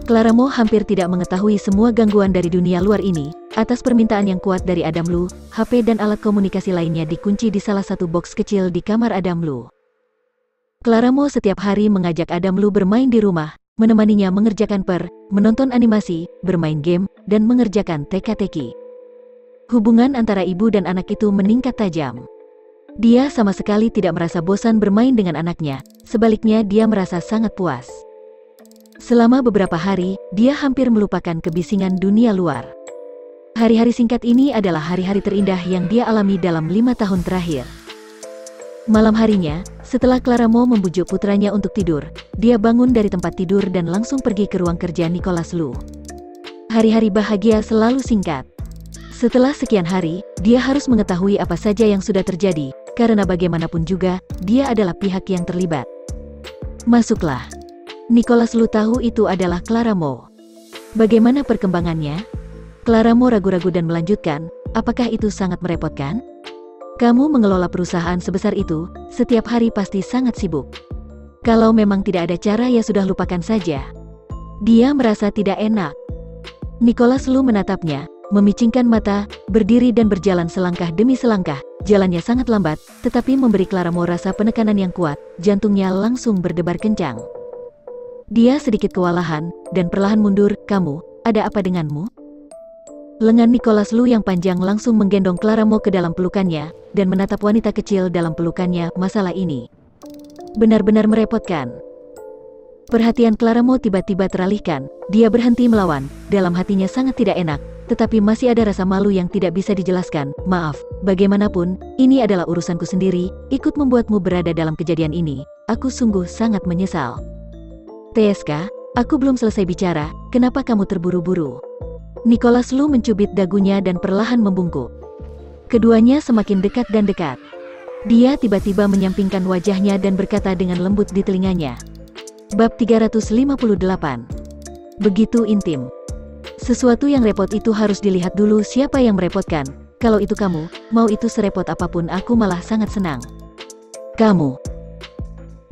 B: Clara Mo hampir tidak mengetahui semua gangguan dari dunia luar ini. Atas permintaan yang kuat dari Adam Lu, HP dan alat komunikasi lainnya dikunci di salah satu box kecil di kamar Adam Lu. Clara Mo setiap hari mengajak Adam Lu bermain di rumah, menemaninya mengerjakan menonton animasi, bermain game, dan mengerjakan teka-teki. Hubungan antara ibu dan anak itu meningkat tajam. Dia sama sekali tidak merasa bosan bermain dengan anaknya, sebaliknya dia merasa sangat puas. Selama beberapa hari, dia hampir melupakan kebisingan dunia luar. Hari-hari singkat ini adalah hari-hari terindah yang dia alami dalam 5 tahun terakhir. Malam harinya, setelah Clara Mo membujuk putranya untuk tidur, dia bangun dari tempat tidur dan langsung pergi ke ruang kerja Nicholas Lu. Hari-hari bahagia selalu singkat. Setelah sekian hari, dia harus mengetahui apa saja yang sudah terjadi, karena bagaimanapun juga, dia adalah pihak yang terlibat. Masuklah. Nicholas Lu tahu itu adalah Clara Mo. Bagaimana perkembangannya? Clara Mo ragu-ragu dan melanjutkan, apakah itu sangat merepotkan? Kamu mengelola perusahaan sebesar itu, setiap hari pasti sangat sibuk. Kalau memang tidak ada cara ya sudah lupakan saja. Dia merasa tidak enak. Nicholas Lu menatapnya, memicingkan mata, berdiri dan berjalan selangkah demi selangkah. Jalannya sangat lambat, tetapi memberi Clara Mo rasa penekanan yang kuat, jantungnya langsung berdebar kencang. Dia sedikit kewalahan, dan perlahan mundur, kamu, ada apa denganmu? Lengan Nicholas Lu yang panjang langsung menggendong Clara Mo ke dalam pelukannya, dan menatap wanita kecil dalam pelukannya. Masalah ini benar-benar merepotkan. Perhatian Clara Mo tiba-tiba teralihkan, dia berhenti melawan, dalam hatinya sangat tidak enak, tetapi masih ada rasa malu yang tidak bisa dijelaskan. Maaf, bagaimanapun, ini adalah urusanku sendiri, ikut membuatmu berada dalam kejadian ini, aku sungguh sangat menyesal. TSK, aku belum selesai bicara, kenapa kamu terburu-buru? Nicholas Lu mencubit dagunya dan perlahan membungkuk. Keduanya semakin dekat dan dekat. Dia tiba-tiba menyampingkan wajahnya dan berkata dengan lembut di telinganya. Bab 358. Begitu intim. Sesuatu yang repot itu harus dilihat dulu siapa yang merepotkan. Kalau itu kamu, mau itu serepot apapun aku malah sangat senang. Kamu.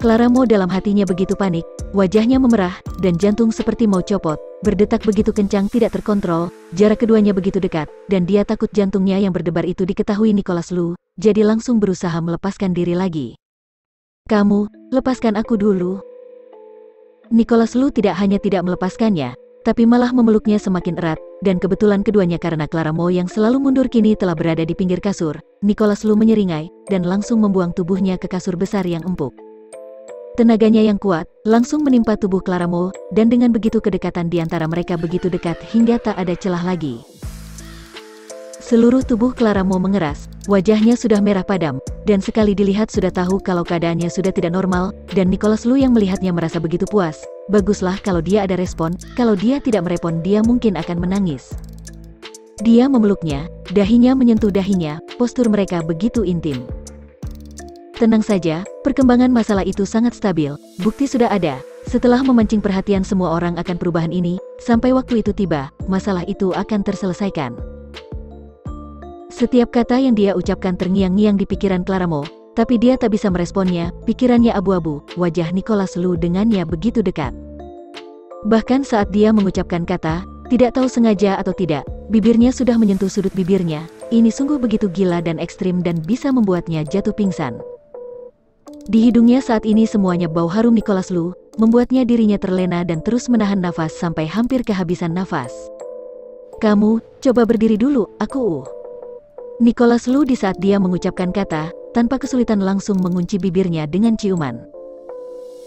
B: Clara Mo dalam hatinya begitu panik, wajahnya memerah, dan jantung seperti mau copot, berdetak begitu kencang tidak terkontrol, jarak keduanya begitu dekat, dan dia takut jantungnya yang berdebar itu diketahui Nicholas Lu, jadi langsung berusaha melepaskan diri lagi. Kamu, lepaskan aku dulu. Nicholas Lu tidak hanya tidak melepaskannya, tapi malah memeluknya semakin erat, dan kebetulan keduanya karena Clara Mo yang selalu mundur kini telah berada di pinggir kasur, Nicholas Lu menyeringai, dan langsung membuang tubuhnya ke kasur besar yang empuk. Tenaganya yang kuat, langsung menimpa tubuh Clara Mo, dan dengan begitu kedekatan di antara mereka begitu dekat hingga tak ada celah lagi. Seluruh tubuh Clara Mo mengeras, wajahnya sudah merah padam, dan sekali dilihat sudah tahu kalau keadaannya sudah tidak normal, dan Nicholas Lu yang melihatnya merasa begitu puas. Baguslah kalau dia ada respon, kalau dia tidak merespon dia mungkin akan menangis. Dia memeluknya, dahinya menyentuh dahinya, postur mereka begitu intim. Tenang saja, perkembangan masalah itu sangat stabil, bukti sudah ada. Setelah memancing perhatian semua orang akan perubahan ini, sampai waktu itu tiba, masalah itu akan terselesaikan. Setiap kata yang dia ucapkan terngiang-ngiang di pikiran Clara Mo, tapi dia tak bisa meresponnya, pikirannya abu-abu, wajah Nicholas Lu dengannya begitu dekat. Bahkan saat dia mengucapkan kata, tidak tahu sengaja atau tidak, bibirnya sudah menyentuh sudut bibirnya, ini sungguh begitu gila dan ekstrim dan bisa membuatnya jatuh pingsan. Di hidungnya saat ini semuanya bau harum Nicholas Lu, membuatnya dirinya terlena dan terus menahan nafas sampai hampir kehabisan nafas. Kamu, coba berdiri dulu, aku. Nicholas Lu di saat dia mengucapkan kata, tanpa kesulitan langsung mengunci bibirnya dengan ciuman.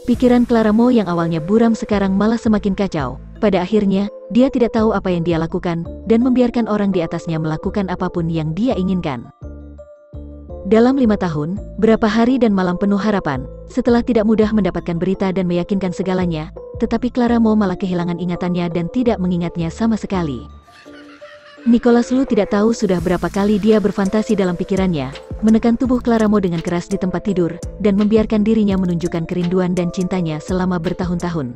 B: Pikiran Clara Mo yang awalnya buram sekarang malah semakin kacau. Pada akhirnya, dia tidak tahu apa yang dia lakukan, dan membiarkan orang di atasnya melakukan apapun yang dia inginkan. Dalam 5 tahun, berapa hari dan malam penuh harapan, setelah tidak mudah mendapatkan berita dan meyakinkan segalanya, tetapi Clara Mo malah kehilangan ingatannya dan tidak mengingatnya sama sekali. Nicholas Lu tidak tahu sudah berapa kali dia berfantasi dalam pikirannya, menekan tubuh Clara Mo dengan keras di tempat tidur, dan membiarkan dirinya menunjukkan kerinduan dan cintanya selama bertahun-tahun.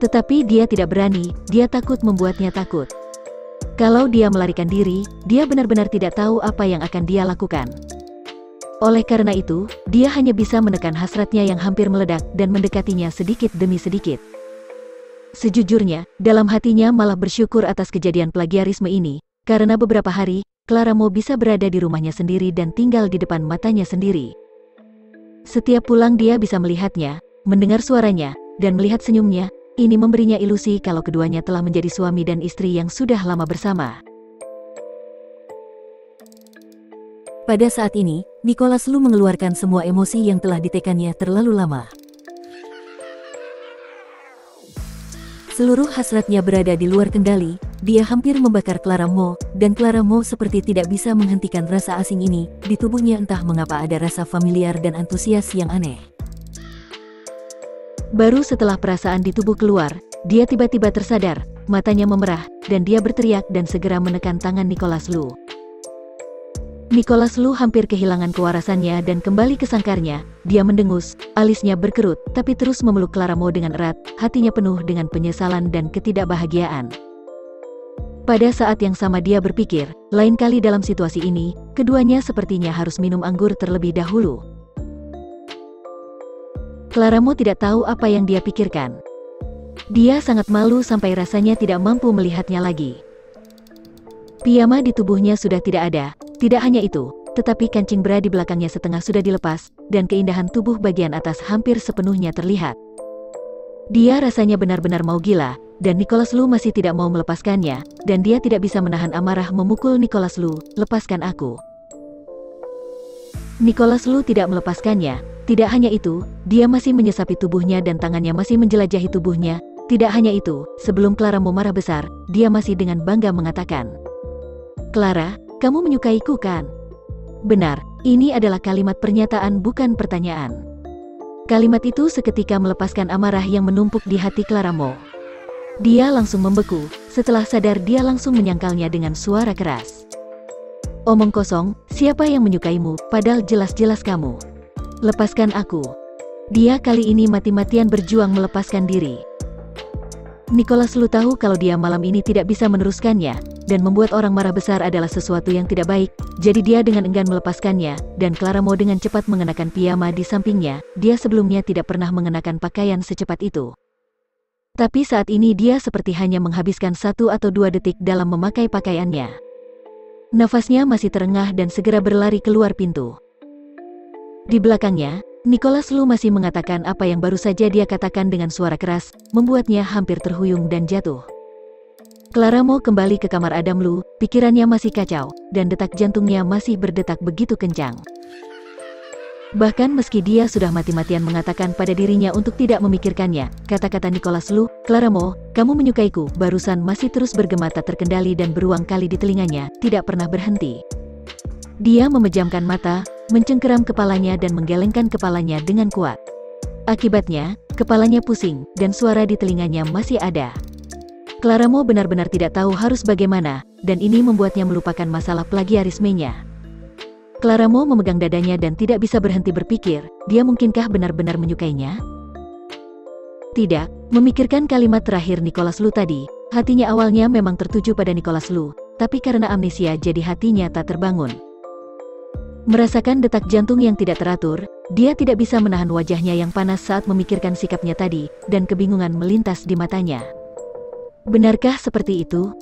B: Tetapi dia tidak berani, dia takut membuatnya takut. Kalau dia melarikan diri, dia benar-benar tidak tahu apa yang akan dia lakukan. Oleh karena itu, dia hanya bisa menekan hasratnya yang hampir meledak dan mendekatinya sedikit demi sedikit. Sejujurnya, dalam hatinya malah bersyukur atas kejadian plagiarisme ini, karena beberapa hari, Clara Mo bisa berada di rumahnya sendiri dan tinggal di depan matanya sendiri. Setiap pulang dia bisa melihatnya, mendengar suaranya, dan melihat senyumnya. Ini memberinya ilusi kalau keduanya telah menjadi suami dan istri yang sudah lama bersama.
A: Pada saat ini, Nicholas Lu mengeluarkan semua emosi yang telah ditekannya terlalu lama. Seluruh hasratnya berada di luar kendali, dia hampir membakar Clara Mo, dan Clara Mo seperti tidak bisa menghentikan rasa asing ini, di tubuhnya entah mengapa ada rasa familiar dan antusias yang aneh.
B: Baru setelah perasaan di tubuh keluar, dia tiba-tiba tersadar, matanya memerah, dan dia berteriak dan segera menekan tangan Nicholas Lu. Nicholas Lu hampir kehilangan kewarasannya dan kembali ke sangkarnya. Dia mendengus, alisnya berkerut, tapi terus memeluk Clara Mo dengan erat, hatinya penuh dengan penyesalan dan ketidakbahagiaan. Pada saat yang sama dia berpikir, lain kali dalam situasi ini, keduanya sepertinya harus minum anggur terlebih dahulu. Clara Mo tidak tahu apa yang dia pikirkan. Dia sangat malu sampai rasanya tidak mampu melihatnya lagi. Piyama di tubuhnya sudah tidak ada. Tidak hanya itu, tetapi kancing bra di belakangnya setengah sudah dilepas, dan keindahan tubuh bagian atas hampir sepenuhnya terlihat. Dia rasanya benar-benar mau gila, dan Nicholas Lu masih tidak mau melepaskannya, dan dia tidak bisa menahan amarah memukul Nicholas Lu. "Lepaskan aku." Nicholas Lu tidak melepaskannya. Tidak hanya itu, dia masih menyesapi tubuhnya dan tangannya masih menjelajahi tubuhnya. Tidak hanya itu, sebelum Clara Mo marah besar, dia masih dengan bangga mengatakan, "Clara, kamu menyukaiku kan?" Benar, ini adalah kalimat pernyataan bukan pertanyaan. Kalimat itu seketika melepaskan amarah yang menumpuk di hati Clara Mo. Dia langsung membeku, setelah sadar dia langsung menyangkalnya dengan suara keras. "Omong kosong, siapa yang menyukaimu, padahal jelas-jelas kamu. Lepaskan aku." Dia kali ini mati-matian berjuang melepaskan diri. Nicholas Lu tahu kalau dia malam ini tidak bisa meneruskannya, dan membuat orang marah besar adalah sesuatu yang tidak baik, jadi dia dengan enggan melepaskannya, dan Clara Mo dengan cepat mengenakan piyama di sampingnya. Dia sebelumnya tidak pernah mengenakan pakaian secepat itu. Tapi saat ini dia seperti hanya menghabiskan 1 atau 2 detik dalam memakai pakaiannya. Nafasnya masih terengah dan segera berlari keluar pintu. Di belakangnya, Nicholas Lu masih mengatakan apa yang baru saja dia katakan dengan suara keras, membuatnya hampir terhuyung dan jatuh. Clara Mo kembali ke kamar Adam Lu, pikirannya masih kacau, dan detak jantungnya masih berdetak begitu kencang. Bahkan meski dia sudah mati-matian mengatakan pada dirinya untuk tidak memikirkannya, kata-kata Nicholas Lu, "Clara Mo, kamu menyukaiku," barusan masih terus bergema tak terkendali dan beruang kali di telinganya, tidak pernah berhenti. Dia memejamkan mata, mencengkeram kepalanya dan menggelengkan kepalanya dengan kuat. Akibatnya, kepalanya pusing, dan suara di telinganya masih ada. Clara Mo benar-benar tidak tahu harus bagaimana, dan ini membuatnya melupakan masalah plagiarismenya. Clara Mo memegang dadanya dan tidak bisa berhenti berpikir, dia mungkinkah benar-benar menyukainya? Tidak, memikirkan kalimat terakhir Nicholas Lu tadi, hatinya awalnya memang tertuju pada Nicholas Lu, tapi karena amnesia jadi hatinya tak terbangun. Merasakan detak jantung yang tidak teratur, dia tidak bisa menahan wajahnya yang panas saat memikirkan sikapnya tadi, dan kebingungan melintas di matanya. Benarkah seperti itu?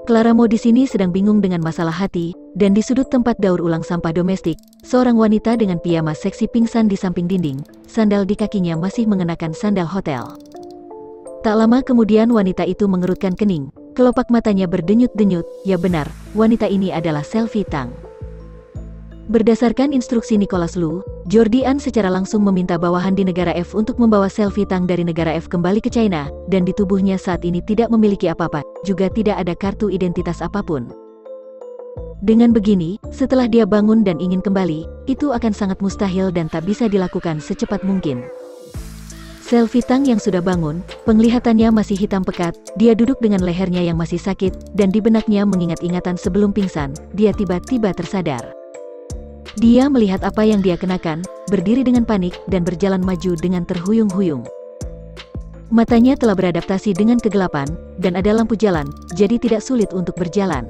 B: Clara Mo di sini sedang bingung dengan masalah hati, dan di sudut tempat daur ulang sampah domestik, seorang wanita dengan piyama seksi pingsan di samping dinding, sandal di kakinya masih mengenakan sandal hotel. Tak lama kemudian wanita itu mengerutkan kening, kelopak matanya berdenyut-denyut, ya benar, wanita ini adalah Selvi Tang. Berdasarkan instruksi Nicholas Lu, Jordian secara langsung meminta bawahan di negara F untuk membawa Selvi Tang dari negara F kembali ke China, dan di tubuhnya saat ini tidak memiliki apa-apa, juga tidak ada kartu identitas apapun. Dengan begini, setelah dia bangun dan ingin kembali, itu akan sangat mustahil dan tak bisa dilakukan secepat mungkin. Selvi Tang yang sudah bangun, penglihatannya masih hitam pekat, dia duduk dengan lehernya yang masih sakit, dan di benaknya mengingat ingatan sebelum pingsan, dia tiba-tiba tersadar. Dia melihat apa yang dia kenakan, berdiri dengan panik, dan berjalan maju dengan terhuyung-huyung. Matanya telah beradaptasi dengan kegelapan, dan ada lampu jalan, jadi tidak sulit untuk berjalan.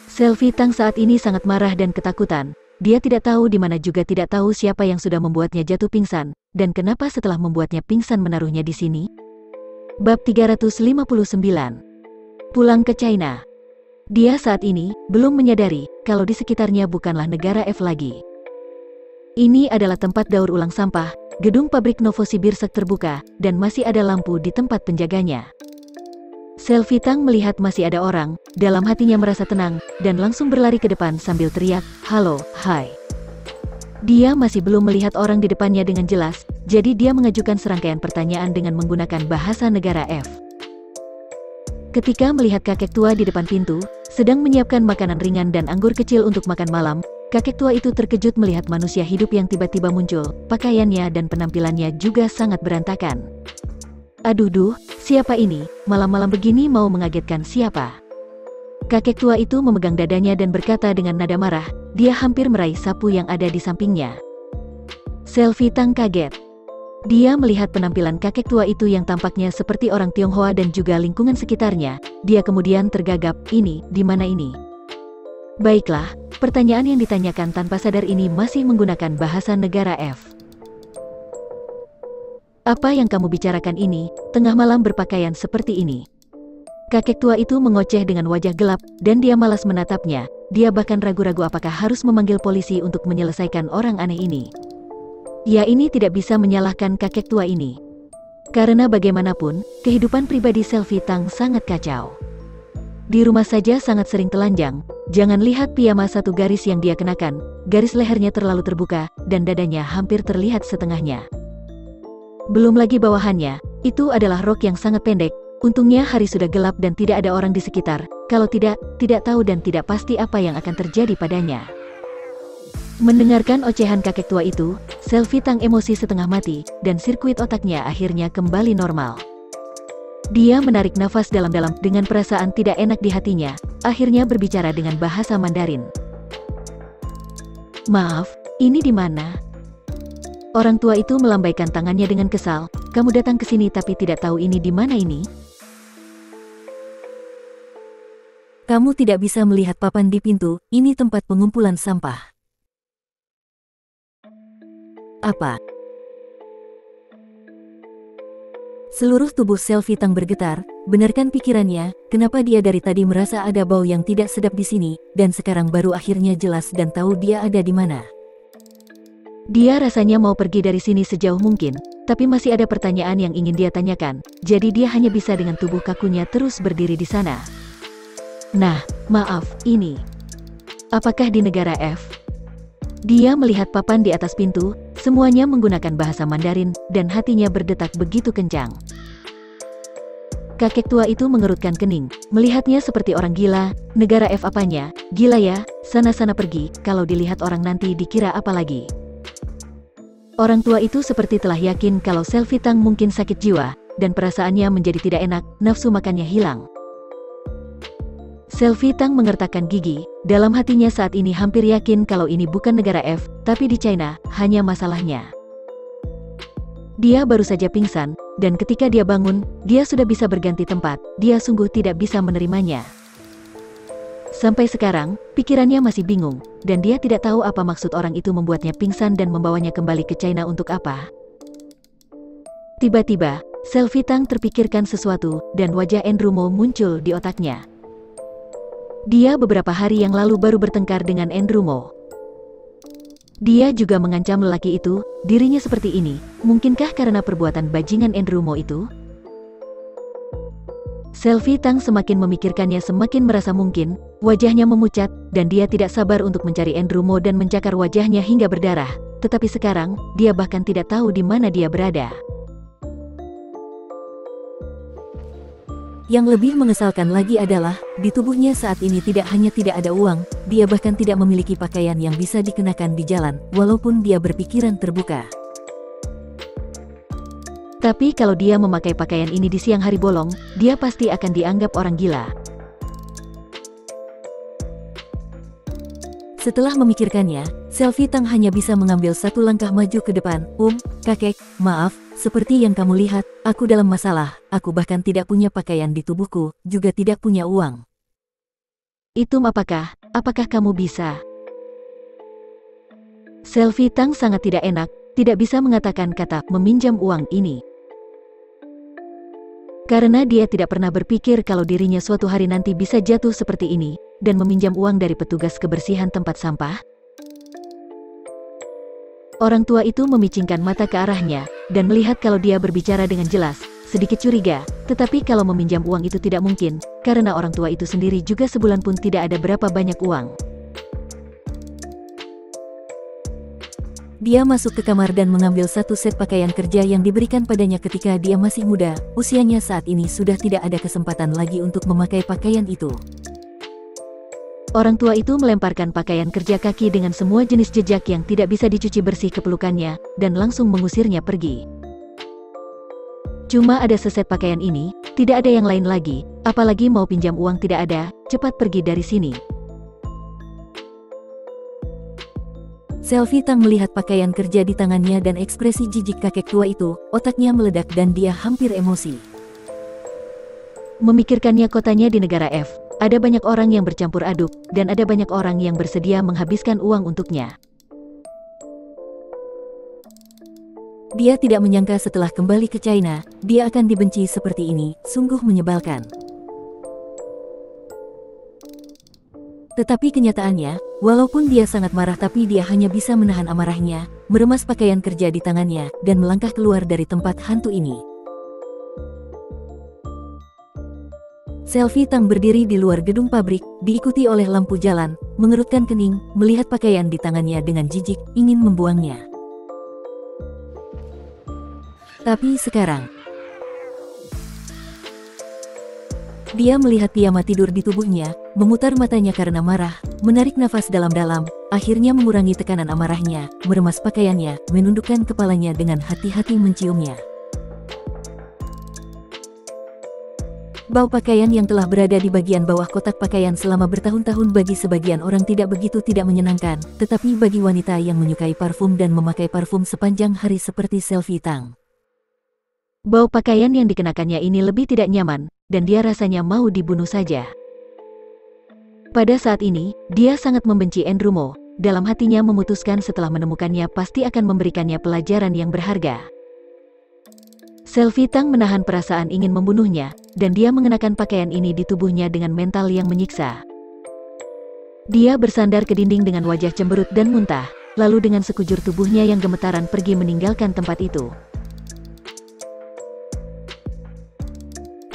B: Selvi Tang saat ini sangat marah dan ketakutan. Dia tidak tahu di mana juga tidak tahu siapa yang sudah membuatnya jatuh pingsan, dan kenapa setelah membuatnya pingsan menaruhnya di sini. Bab 359. Pulang ke China. Dia saat ini belum menyadari kalau di sekitarnya bukanlah negara F lagi. Ini adalah tempat daur ulang sampah, gedung pabrik Novosibirsk terbuka, dan masih ada lampu di tempat penjaganya. Selvi Tang melihat masih ada orang, dalam hatinya merasa tenang, dan langsung berlari ke depan sambil teriak, "Halo, hai." Dia masih belum melihat orang di depannya dengan jelas, jadi dia mengajukan serangkaian pertanyaan dengan menggunakan bahasa negara F. Ketika melihat kakek tua di depan pintu, sedang menyiapkan makanan ringan dan anggur kecil untuk makan malam, kakek tua itu terkejut melihat manusia hidup yang tiba-tiba muncul, pakaiannya dan penampilannya juga sangat berantakan. Aduh duh, siapa ini, malam-malam begini mau mengagetkan siapa? Kakek tua itu memegang dadanya dan berkata dengan nada marah, dia hampir meraih sapu yang ada di sampingnya. Selvi Tang kaget. Dia melihat penampilan kakek tua itu yang tampaknya seperti orang Tionghoa dan juga lingkungan sekitarnya. Dia kemudian tergagap, ini, di mana ini? Baiklah, pertanyaan yang ditanyakan tanpa sadar ini masih menggunakan bahasa negara F. Apa yang kamu bicarakan ini, tengah malam berpakaian seperti ini? Kakek tua itu mengoceh dengan wajah gelap, dan dia malas menatapnya. Dia bahkan ragu-ragu apakah harus memanggil polisi untuk menyelesaikan orang aneh ini. Ya, ini tidak bisa menyalahkan kakek tua ini. Karena bagaimanapun, kehidupan pribadi Selvi Tang sangat kacau. Di rumah saja sangat sering telanjang, jangan lihat piyama satu garis yang dia kenakan, garis lehernya terlalu terbuka, dan dadanya hampir terlihat setengahnya. Belum lagi bawahannya, itu adalah rok yang sangat pendek, untungnya hari sudah gelap dan tidak ada orang di sekitar, kalau tidak tahu dan tidak pasti apa yang akan terjadi padanya. Mendengarkan ocehan kakek tua itu, Selvi Tang emosi setengah mati, dan sirkuit otaknya akhirnya kembali normal. Dia menarik nafas dalam-dalam dengan perasaan tidak enak di hatinya, akhirnya berbicara dengan bahasa Mandarin. Maaf, ini di mana? Orang tua itu melambaikan tangannya dengan kesal, kamu datang ke sini tapi tidak tahu ini di mana ini?
A: Kamu tidak bisa melihat papan di pintu, ini tempat pengumpulan sampah. Apa? Seluruh tubuh Selvi Tang bergetar, benarkan pikirannya, kenapa dia dari tadi merasa ada bau yang tidak sedap di sini, dan sekarang baru akhirnya jelas dan tahu dia ada di mana.
B: Dia rasanya mau pergi dari sini sejauh mungkin, tapi masih ada pertanyaan yang ingin dia tanyakan, jadi dia hanya bisa dengan tubuh kakunya terus berdiri di sana. Nah, maaf, ini. Apakah di negara F? Dia melihat papan di atas pintu, semuanya menggunakan bahasa Mandarin, dan hatinya berdetak begitu kencang. Kakek tua itu mengerutkan kening, melihatnya seperti orang gila, negara F apanya, gila ya, sana-sana pergi, kalau dilihat orang nanti dikira apa lagi. Orang tua itu seperti telah yakin kalau Selvi Tang mungkin sakit jiwa, dan perasaannya menjadi tidak enak, nafsu makannya hilang. Selvi Tang mengertakkan gigi, dalam hatinya saat ini hampir yakin kalau ini bukan negara F, tapi di China, hanya masalahnya. Dia baru saja pingsan, dan ketika dia bangun, dia sudah bisa berganti tempat, dia sungguh tidak bisa menerimanya. Sampai sekarang, pikirannya masih bingung, dan dia tidak tahu apa maksud orang itu membuatnya pingsan dan membawanya kembali ke China untuk apa. Tiba-tiba, Selvi Tang terpikirkan sesuatu, dan wajah Andrew Mo muncul di otaknya. Dia beberapa hari yang lalu baru bertengkar dengan Andrew Mo. Dia juga mengancam lelaki itu, dirinya seperti ini, mungkinkah karena perbuatan bajingan Andrew Mo itu? Selvi Tang semakin memikirkannya semakin merasa mungkin, wajahnya memucat, dan dia tidak sabar untuk mencari Andrew Mo dan mencakar wajahnya hingga berdarah, tetapi sekarang, dia bahkan tidak tahu di mana dia berada.
A: Yang lebih mengesalkan lagi adalah, di tubuhnya saat ini tidak hanya tidak ada uang, dia bahkan tidak memiliki pakaian yang bisa dikenakan di jalan, walaupun dia berpikiran terbuka.
B: Tapi kalau dia memakai pakaian ini di siang hari bolong, dia pasti akan dianggap orang gila.
A: Setelah memikirkannya, Selvi Tang hanya bisa mengambil satu langkah maju ke depan. Kakek, maaf, seperti yang kamu lihat, aku dalam masalah, aku bahkan tidak punya pakaian di tubuhku, juga tidak punya uang.
B: Itu apakah kamu bisa? Selvi Tang sangat tidak enak, tidak bisa mengatakan kata meminjam uang ini. Karena dia tidak pernah berpikir kalau dirinya suatu hari nanti bisa jatuh seperti ini, dan meminjam uang dari petugas kebersihan tempat sampah. Orang tua itu memicingkan mata ke arahnya, dan melihat kalau dia berbicara dengan jelas, sedikit curiga, tetapi kalau meminjam uang itu tidak mungkin, karena orang tua itu sendiri juga sebulan pun tidak ada berapa banyak uang.
A: Dia masuk ke kamar dan mengambil satu set pakaian kerja yang diberikan padanya ketika dia masih muda, usianya saat ini sudah tidak ada kesempatan lagi untuk memakai pakaian itu.
B: Orang tua itu melemparkan pakaian kerja kaki dengan semua jenis jejak yang tidak bisa dicuci bersih ke pelukannya, dan langsung mengusirnya pergi. Cuma ada seset pakaian ini, tidak ada yang lain lagi, apalagi mau pinjam uang tidak ada, cepat pergi dari sini.
A: Selvi Tang melihat pakaian kerja di tangannya dan ekspresi jijik kakek tua itu, otaknya meledak dan dia hampir emosi.
B: Memikirkannya kotanya di negara F, ada banyak orang yang bercampur aduk, dan ada banyak orang yang bersedia menghabiskan uang untuknya.
A: Dia tidak menyangka setelah kembali ke China, dia akan dibenci seperti ini, sungguh menyebalkan. Tetapi kenyataannya, walaupun dia sangat marah tapi dia hanya bisa menahan amarahnya, meremas pakaian kerja di tangannya, dan melangkah keluar dari tempat hantu ini. Selvi Tang berdiri di luar gedung pabrik, diikuti oleh lampu jalan, mengerutkan kening, melihat pakaian di tangannya dengan jijik, ingin membuangnya. Tapi sekarang, dia melihat piyama tidur di tubuhnya, memutar matanya karena marah, menarik nafas dalam-dalam, akhirnya mengurangi tekanan amarahnya, meremas pakaiannya, menundukkan kepalanya dengan hati-hati menciumnya. Bau pakaian yang telah berada di bagian bawah kotak pakaian selama bertahun-tahun bagi sebagian orang tidak begitu tidak menyenangkan, tetapi bagi wanita yang menyukai parfum dan memakai parfum sepanjang hari seperti Selvi Tang,
B: bau pakaian yang dikenakannya ini lebih tidak nyaman, dan dia rasanya mau dibunuh saja. Pada saat ini, dia sangat membenci Andrew Mo, dalam hatinya memutuskan setelah menemukannya pasti akan memberikannya pelajaran yang berharga. Selvi Tang menahan perasaan ingin membunuhnya, dan dia mengenakan pakaian ini di tubuhnya dengan mental yang menyiksa. Dia bersandar ke dinding dengan wajah cemberut dan muntah, lalu dengan sekujur tubuhnya yang gemetaran pergi meninggalkan tempat itu.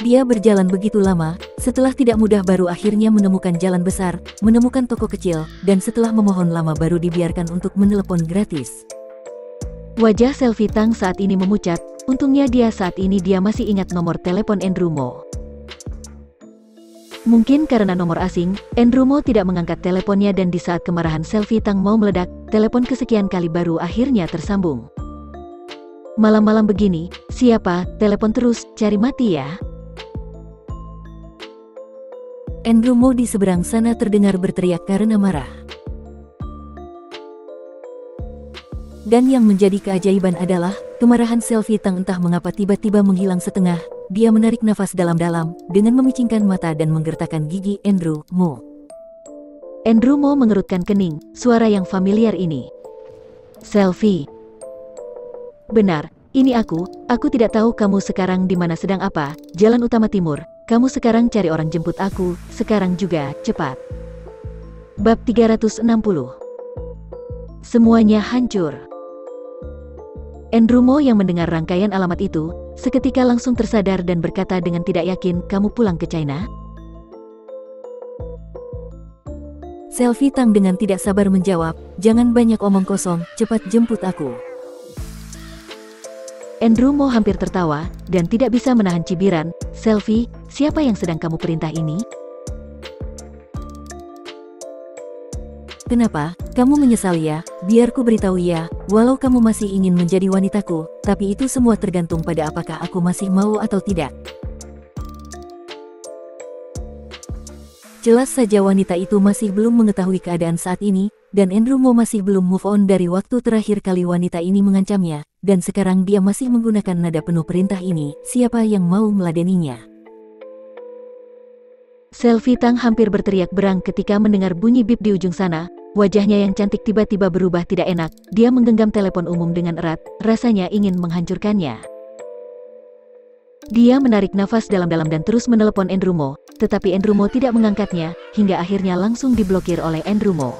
A: Dia berjalan begitu lama, setelah tidak mudah baru akhirnya menemukan jalan besar, menemukan toko kecil, dan setelah memohon lama baru dibiarkan untuk menelepon gratis.
B: Wajah Selvi Tang saat ini memucat, untungnya dia saat ini dia masih ingat nomor telepon Andrew Mo. Mungkin karena nomor asing, Andrew Mo tidak mengangkat teleponnya dan di saat kemarahan Selvi Tang mau meledak, telepon kesekian kali baru akhirnya tersambung. Malam-malam begini, siapa, telepon terus, cari mati ya.
A: Andrew Mo di seberang sana terdengar berteriak karena marah. Dan yang menjadi keajaiban adalah, kemarahan Selvi Tang entah mengapa tiba-tiba menghilang setengah, dia menarik nafas dalam-dalam, dengan memicingkan mata dan menggertakkan gigi. Andrew Mo.
B: Andrew Mo mengerutkan kening, suara yang familiar ini. Selvi. Benar, ini aku tidak tahu kamu sekarang di mana sedang apa, jalan utama timur, kamu sekarang cari orang jemput aku, sekarang juga, cepat. Bab 360. Semuanya hancur. Andrew Mo yang mendengar rangkaian alamat itu, seketika langsung tersadar dan berkata dengan tidak yakin, kamu pulang ke China?
A: Selfie Tang dengan tidak sabar menjawab, jangan banyak omong kosong, cepat jemput aku.
B: Andrew Mo hampir tertawa, dan tidak bisa menahan cibiran, Selfie, siapa yang sedang kamu perintah ini?
A: Kenapa? Kamu menyesal ya? Biar ku beritahu ya, walau kamu masih ingin menjadi wanitaku, tapi itu semua tergantung pada apakah aku masih mau atau tidak. Jelas saja wanita itu masih belum mengetahui keadaan saat ini, dan Andrew Mo masih belum move on dari waktu terakhir kali wanita ini mengancamnya, dan sekarang dia masih menggunakan nada penuh perintah ini, siapa yang mau meladeninya?
B: Selfie Tang hampir berteriak berang ketika mendengar bunyi bip di ujung sana, wajahnya yang cantik tiba-tiba berubah tidak enak, dia menggenggam telepon umum dengan erat, rasanya ingin menghancurkannya. Dia menarik nafas dalam-dalam dan terus menelepon Andrew Mo, tetapi Andrew Mo tidak mengangkatnya, hingga akhirnya langsung diblokir oleh Andrew Mo.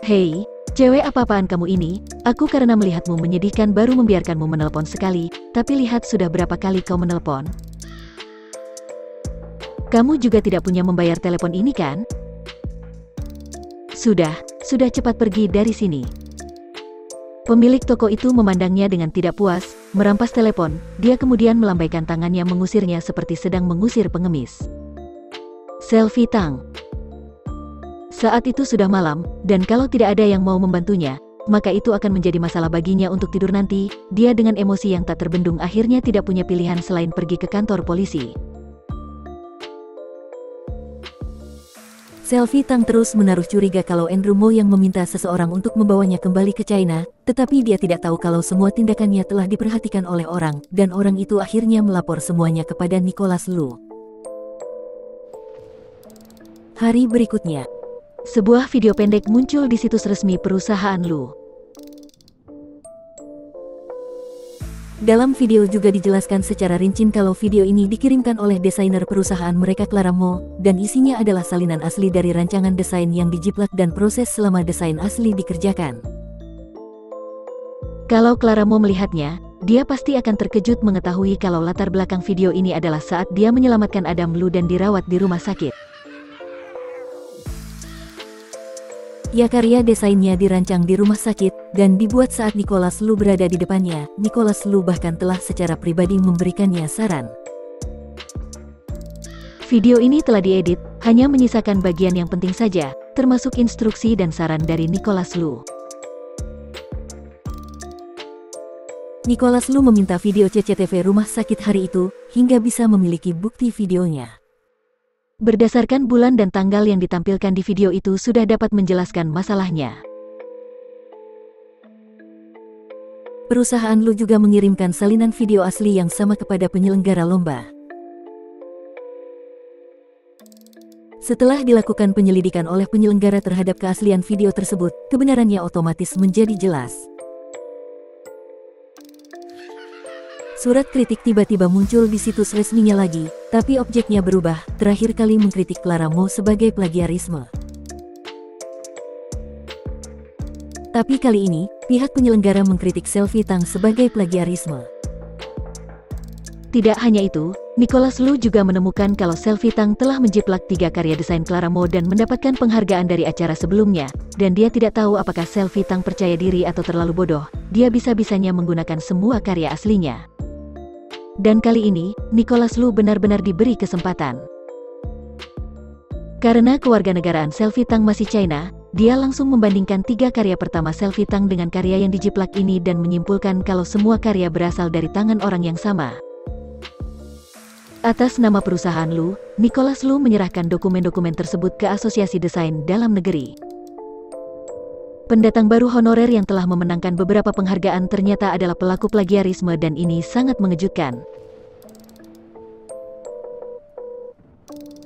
B: Hei, cewek apa-apaan kamu ini? Aku karena melihatmu menyedihkan baru membiarkanmu menelepon sekali, tapi lihat sudah berapa kali kau menelepon. Kamu juga tidak punya membayar telepon ini kan? Sudah cepat pergi dari sini. Pemilik toko itu memandangnya dengan tidak puas, merampas telepon, dia kemudian melambaikan tangannya mengusirnya seperti sedang mengusir pengemis. Selfie Tang. Saat itu sudah malam, dan kalau tidak ada yang mau membantunya, maka itu akan menjadi masalah baginya untuk tidur nanti. Dia dengan emosi yang tak terbendung akhirnya tidak punya pilihan selain pergi ke kantor polisi.
A: Selfie Tang terus menaruh curiga kalau Andrew Mo yang meminta seseorang untuk membawanya kembali ke China, tetapi dia tidak tahu kalau semua tindakannya telah diperhatikan oleh orang, dan orang itu akhirnya melapor semuanya kepada Nicholas Lu. Hari berikutnya,
B: sebuah video pendek muncul di situs resmi perusahaan Lu.
A: Dalam video juga dijelaskan secara rinci kalau video ini dikirimkan oleh desainer perusahaan mereka Clara Mo, dan isinya adalah salinan asli dari rancangan desain yang dijiplak dan proses selama desain asli dikerjakan.
B: Kalau Clara Mo melihatnya, dia pasti akan terkejut mengetahui kalau latar belakang video ini adalah saat dia menyelamatkan Adam Lu dan dirawat di rumah sakit.
A: Ya, karya desainnya dirancang di rumah sakit, dan dibuat saat Nicholas Lu berada di depannya. Nicholas Lu bahkan telah secara pribadi memberikannya saran.
B: Video ini telah diedit, hanya menyisakan bagian yang penting saja, termasuk instruksi dan saran dari Nicholas Lu.
A: Nicholas Lu meminta video CCTV rumah sakit hari itu, hingga bisa memiliki bukti videonya.
B: Berdasarkan bulan dan tanggal yang ditampilkan di video itu sudah dapat menjelaskan masalahnya.
A: Perusahaan Lu juga mengirimkan salinan video asli yang sama kepada penyelenggara lomba. Setelah dilakukan penyelidikan oleh penyelenggara terhadap keaslian video tersebut, kebenarannya otomatis menjadi jelas. Surat kritik tiba-tiba muncul di situs resminya lagi, tapi objeknya berubah, terakhir kali mengkritik Clara Mo sebagai plagiarisme. Tapi kali ini, pihak penyelenggara mengkritik Selfie Tang sebagai plagiarisme.
B: Tidak hanya itu, Nicholas Lu juga menemukan kalau Selfie Tang telah menjiplak 3 karya desain Clara Mo dan mendapatkan penghargaan dari acara sebelumnya, dan dia tidak tahu apakah Selfie Tang percaya diri atau terlalu bodoh, dia bisa-bisanya menggunakan semua karya aslinya. Dan kali ini, Nicholas Lu benar-benar diberi kesempatan. Karena kewarganegaraan Selfie Tang masih China, dia langsung membandingkan 3 karya pertama Selfie Tang dengan karya yang dijiplak ini dan menyimpulkan kalau semua karya berasal dari tangan orang yang sama. Atas nama perusahaan Lu, Nicholas Lu menyerahkan dokumen-dokumen tersebut ke Asosiasi Desain Dalam Negeri. Pendatang baru honorer yang telah memenangkan beberapa penghargaan ternyata adalah pelaku plagiarisme dan ini sangat mengejutkan.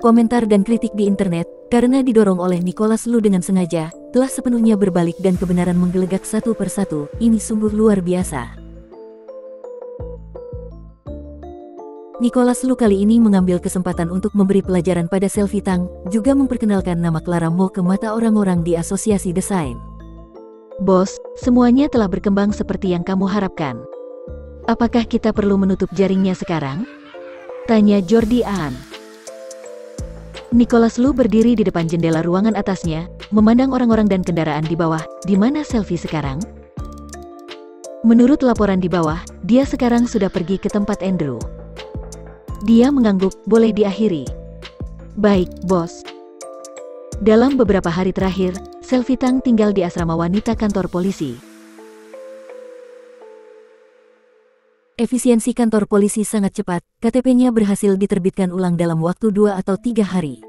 A: Komentar dan kritik di internet, karena didorong oleh Nicholas Lu dengan sengaja, telah sepenuhnya berbalik dan kebenaran menggelegak satu persatu. Ini sungguh luar biasa. Nicholas Lu kali ini mengambil kesempatan untuk memberi pelajaran pada Selvi Tang, juga memperkenalkan nama Clara Mo ke mata orang-orang di asosiasi desain.
B: Bos, semuanya telah berkembang seperti yang kamu harapkan. Apakah kita perlu menutup jaringnya sekarang? Tanya Jordi Aan. Nicholas Lu berdiri di depan jendela ruangan atasnya, memandang orang-orang dan kendaraan di bawah. Di mana Selvi sekarang? Menurut laporan di bawah, dia sekarang sudah pergi ke tempat Andrew. Dia mengangguk, boleh diakhiri. Baik, bos. Dalam beberapa hari terakhir, Selvi Tang tinggal di asrama wanita kantor polisi.
A: Efisiensi kantor polisi sangat cepat, KTP-nya berhasil diterbitkan ulang dalam waktu 2 atau 3 hari.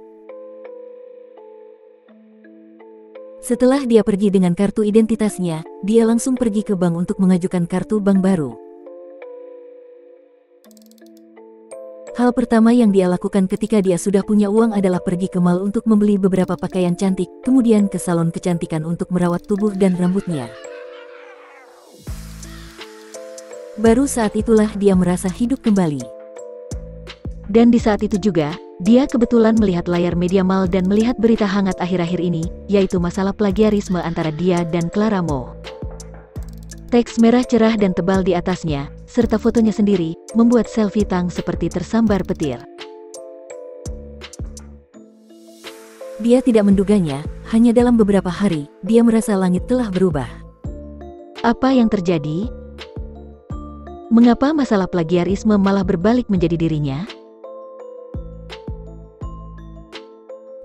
A: Setelah dia pergi dengan kartu identitasnya, dia langsung pergi ke bank untuk mengajukan kartu bank baru. Hal pertama yang dia lakukan ketika dia sudah punya uang adalah pergi ke mall untuk membeli beberapa pakaian cantik, kemudian ke salon kecantikan untuk merawat tubuh dan rambutnya. Baru saat itulah dia merasa hidup kembali.
B: Dan di saat itu juga, dia kebetulan melihat layar media mall dan melihat berita hangat akhir-akhir ini, yaitu masalah plagiarisme antara dia dan Clara Mo. Teks merah cerah dan tebal di atasnya, serta fotonya sendiri, membuat Selvi Tang seperti tersambar petir.
A: Dia tidak menduganya, hanya dalam beberapa hari, dia merasa langit telah berubah.
B: Apa yang terjadi? Mengapa masalah plagiarisme malah berbalik menjadi dirinya?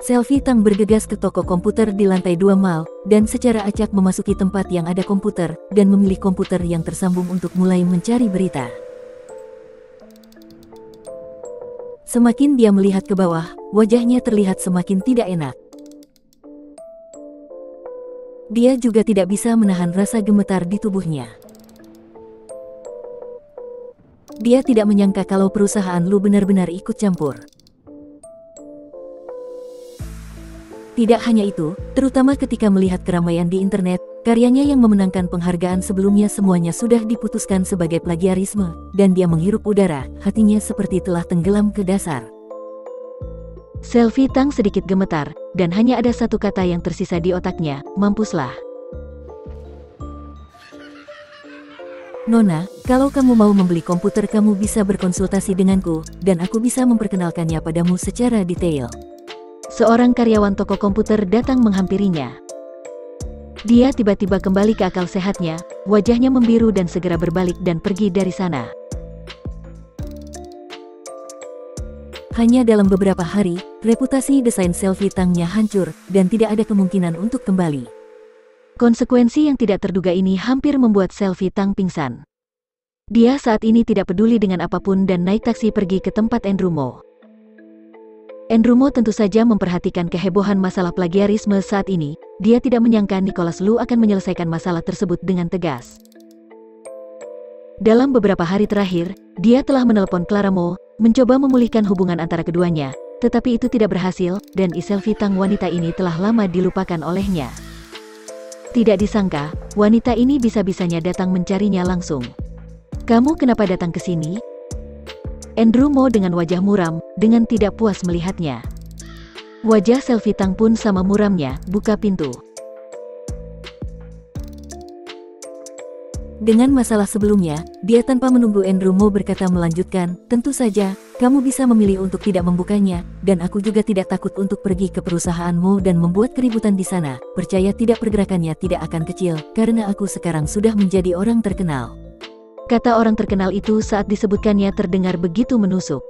A: Selvi Tang bergegas ke toko komputer di lantai 2 mall, dan secara acak memasuki tempat yang ada komputer, dan memilih komputer yang tersambung untuk mulai mencari berita. Semakin dia melihat ke bawah, wajahnya terlihat semakin tidak enak. Dia juga tidak bisa menahan rasa gemetar di tubuhnya. Dia tidak menyangka kalau perusahaan Lu benar-benar ikut campur. Tidak hanya itu, terutama ketika melihat keramaian di internet, karyanya yang memenangkan penghargaan sebelumnya semuanya sudah diputuskan sebagai plagiarisme, dan dia menghirup udara, hatinya seperti telah tenggelam ke dasar.
B: Selvi Tang sedikit gemetar, dan hanya ada satu kata yang tersisa di otaknya, mampuslah.
A: Nona, kalau kamu mau membeli komputer kamu bisa berkonsultasi denganku, dan aku bisa memperkenalkannya padamu secara detail.
B: Seorang karyawan toko komputer datang menghampirinya. Dia tiba-tiba kembali ke akal sehatnya, wajahnya membiru dan segera berbalik dan pergi dari sana.
A: Hanya dalam beberapa hari, reputasi desain Selvi Tang-nya hancur, dan tidak ada kemungkinan untuk kembali.
B: Konsekuensi yang tidak terduga ini hampir membuat Selvi Tang pingsan. Dia saat ini tidak peduli dengan apapun dan naik taksi pergi ke tempat Andrew Mo. Andrew Mo tentu saja memperhatikan kehebohan masalah plagiarisme saat ini. Dia tidak menyangka Nicholas Lu akan menyelesaikan masalah tersebut dengan tegas. Dalam beberapa hari terakhir, dia telah menelpon Clara Mo, mencoba memulihkan hubungan antara keduanya, tetapi itu tidak berhasil, dan Selvi Tang wanita ini telah lama dilupakan olehnya. Tidak disangka, wanita ini bisa-bisanya datang mencarinya langsung. Kamu kenapa datang ke sini? Andrew Mo dengan wajah muram, dengan tidak puas melihatnya. Wajah Selvi Tang pun sama muramnya, buka pintu.
A: Dengan masalah sebelumnya, dia tanpa menunggu Andrew Mo berkata melanjutkan, tentu saja, kamu bisa memilih untuk tidak membukanya, dan aku juga tidak takut untuk pergi ke perusahaanmu dan membuat keributan di sana. Percaya tidak pergerakannya tidak akan kecil, karena aku sekarang sudah menjadi orang terkenal.
B: Kata orang terkenal itu saat disebutkannya terdengar begitu menusuk.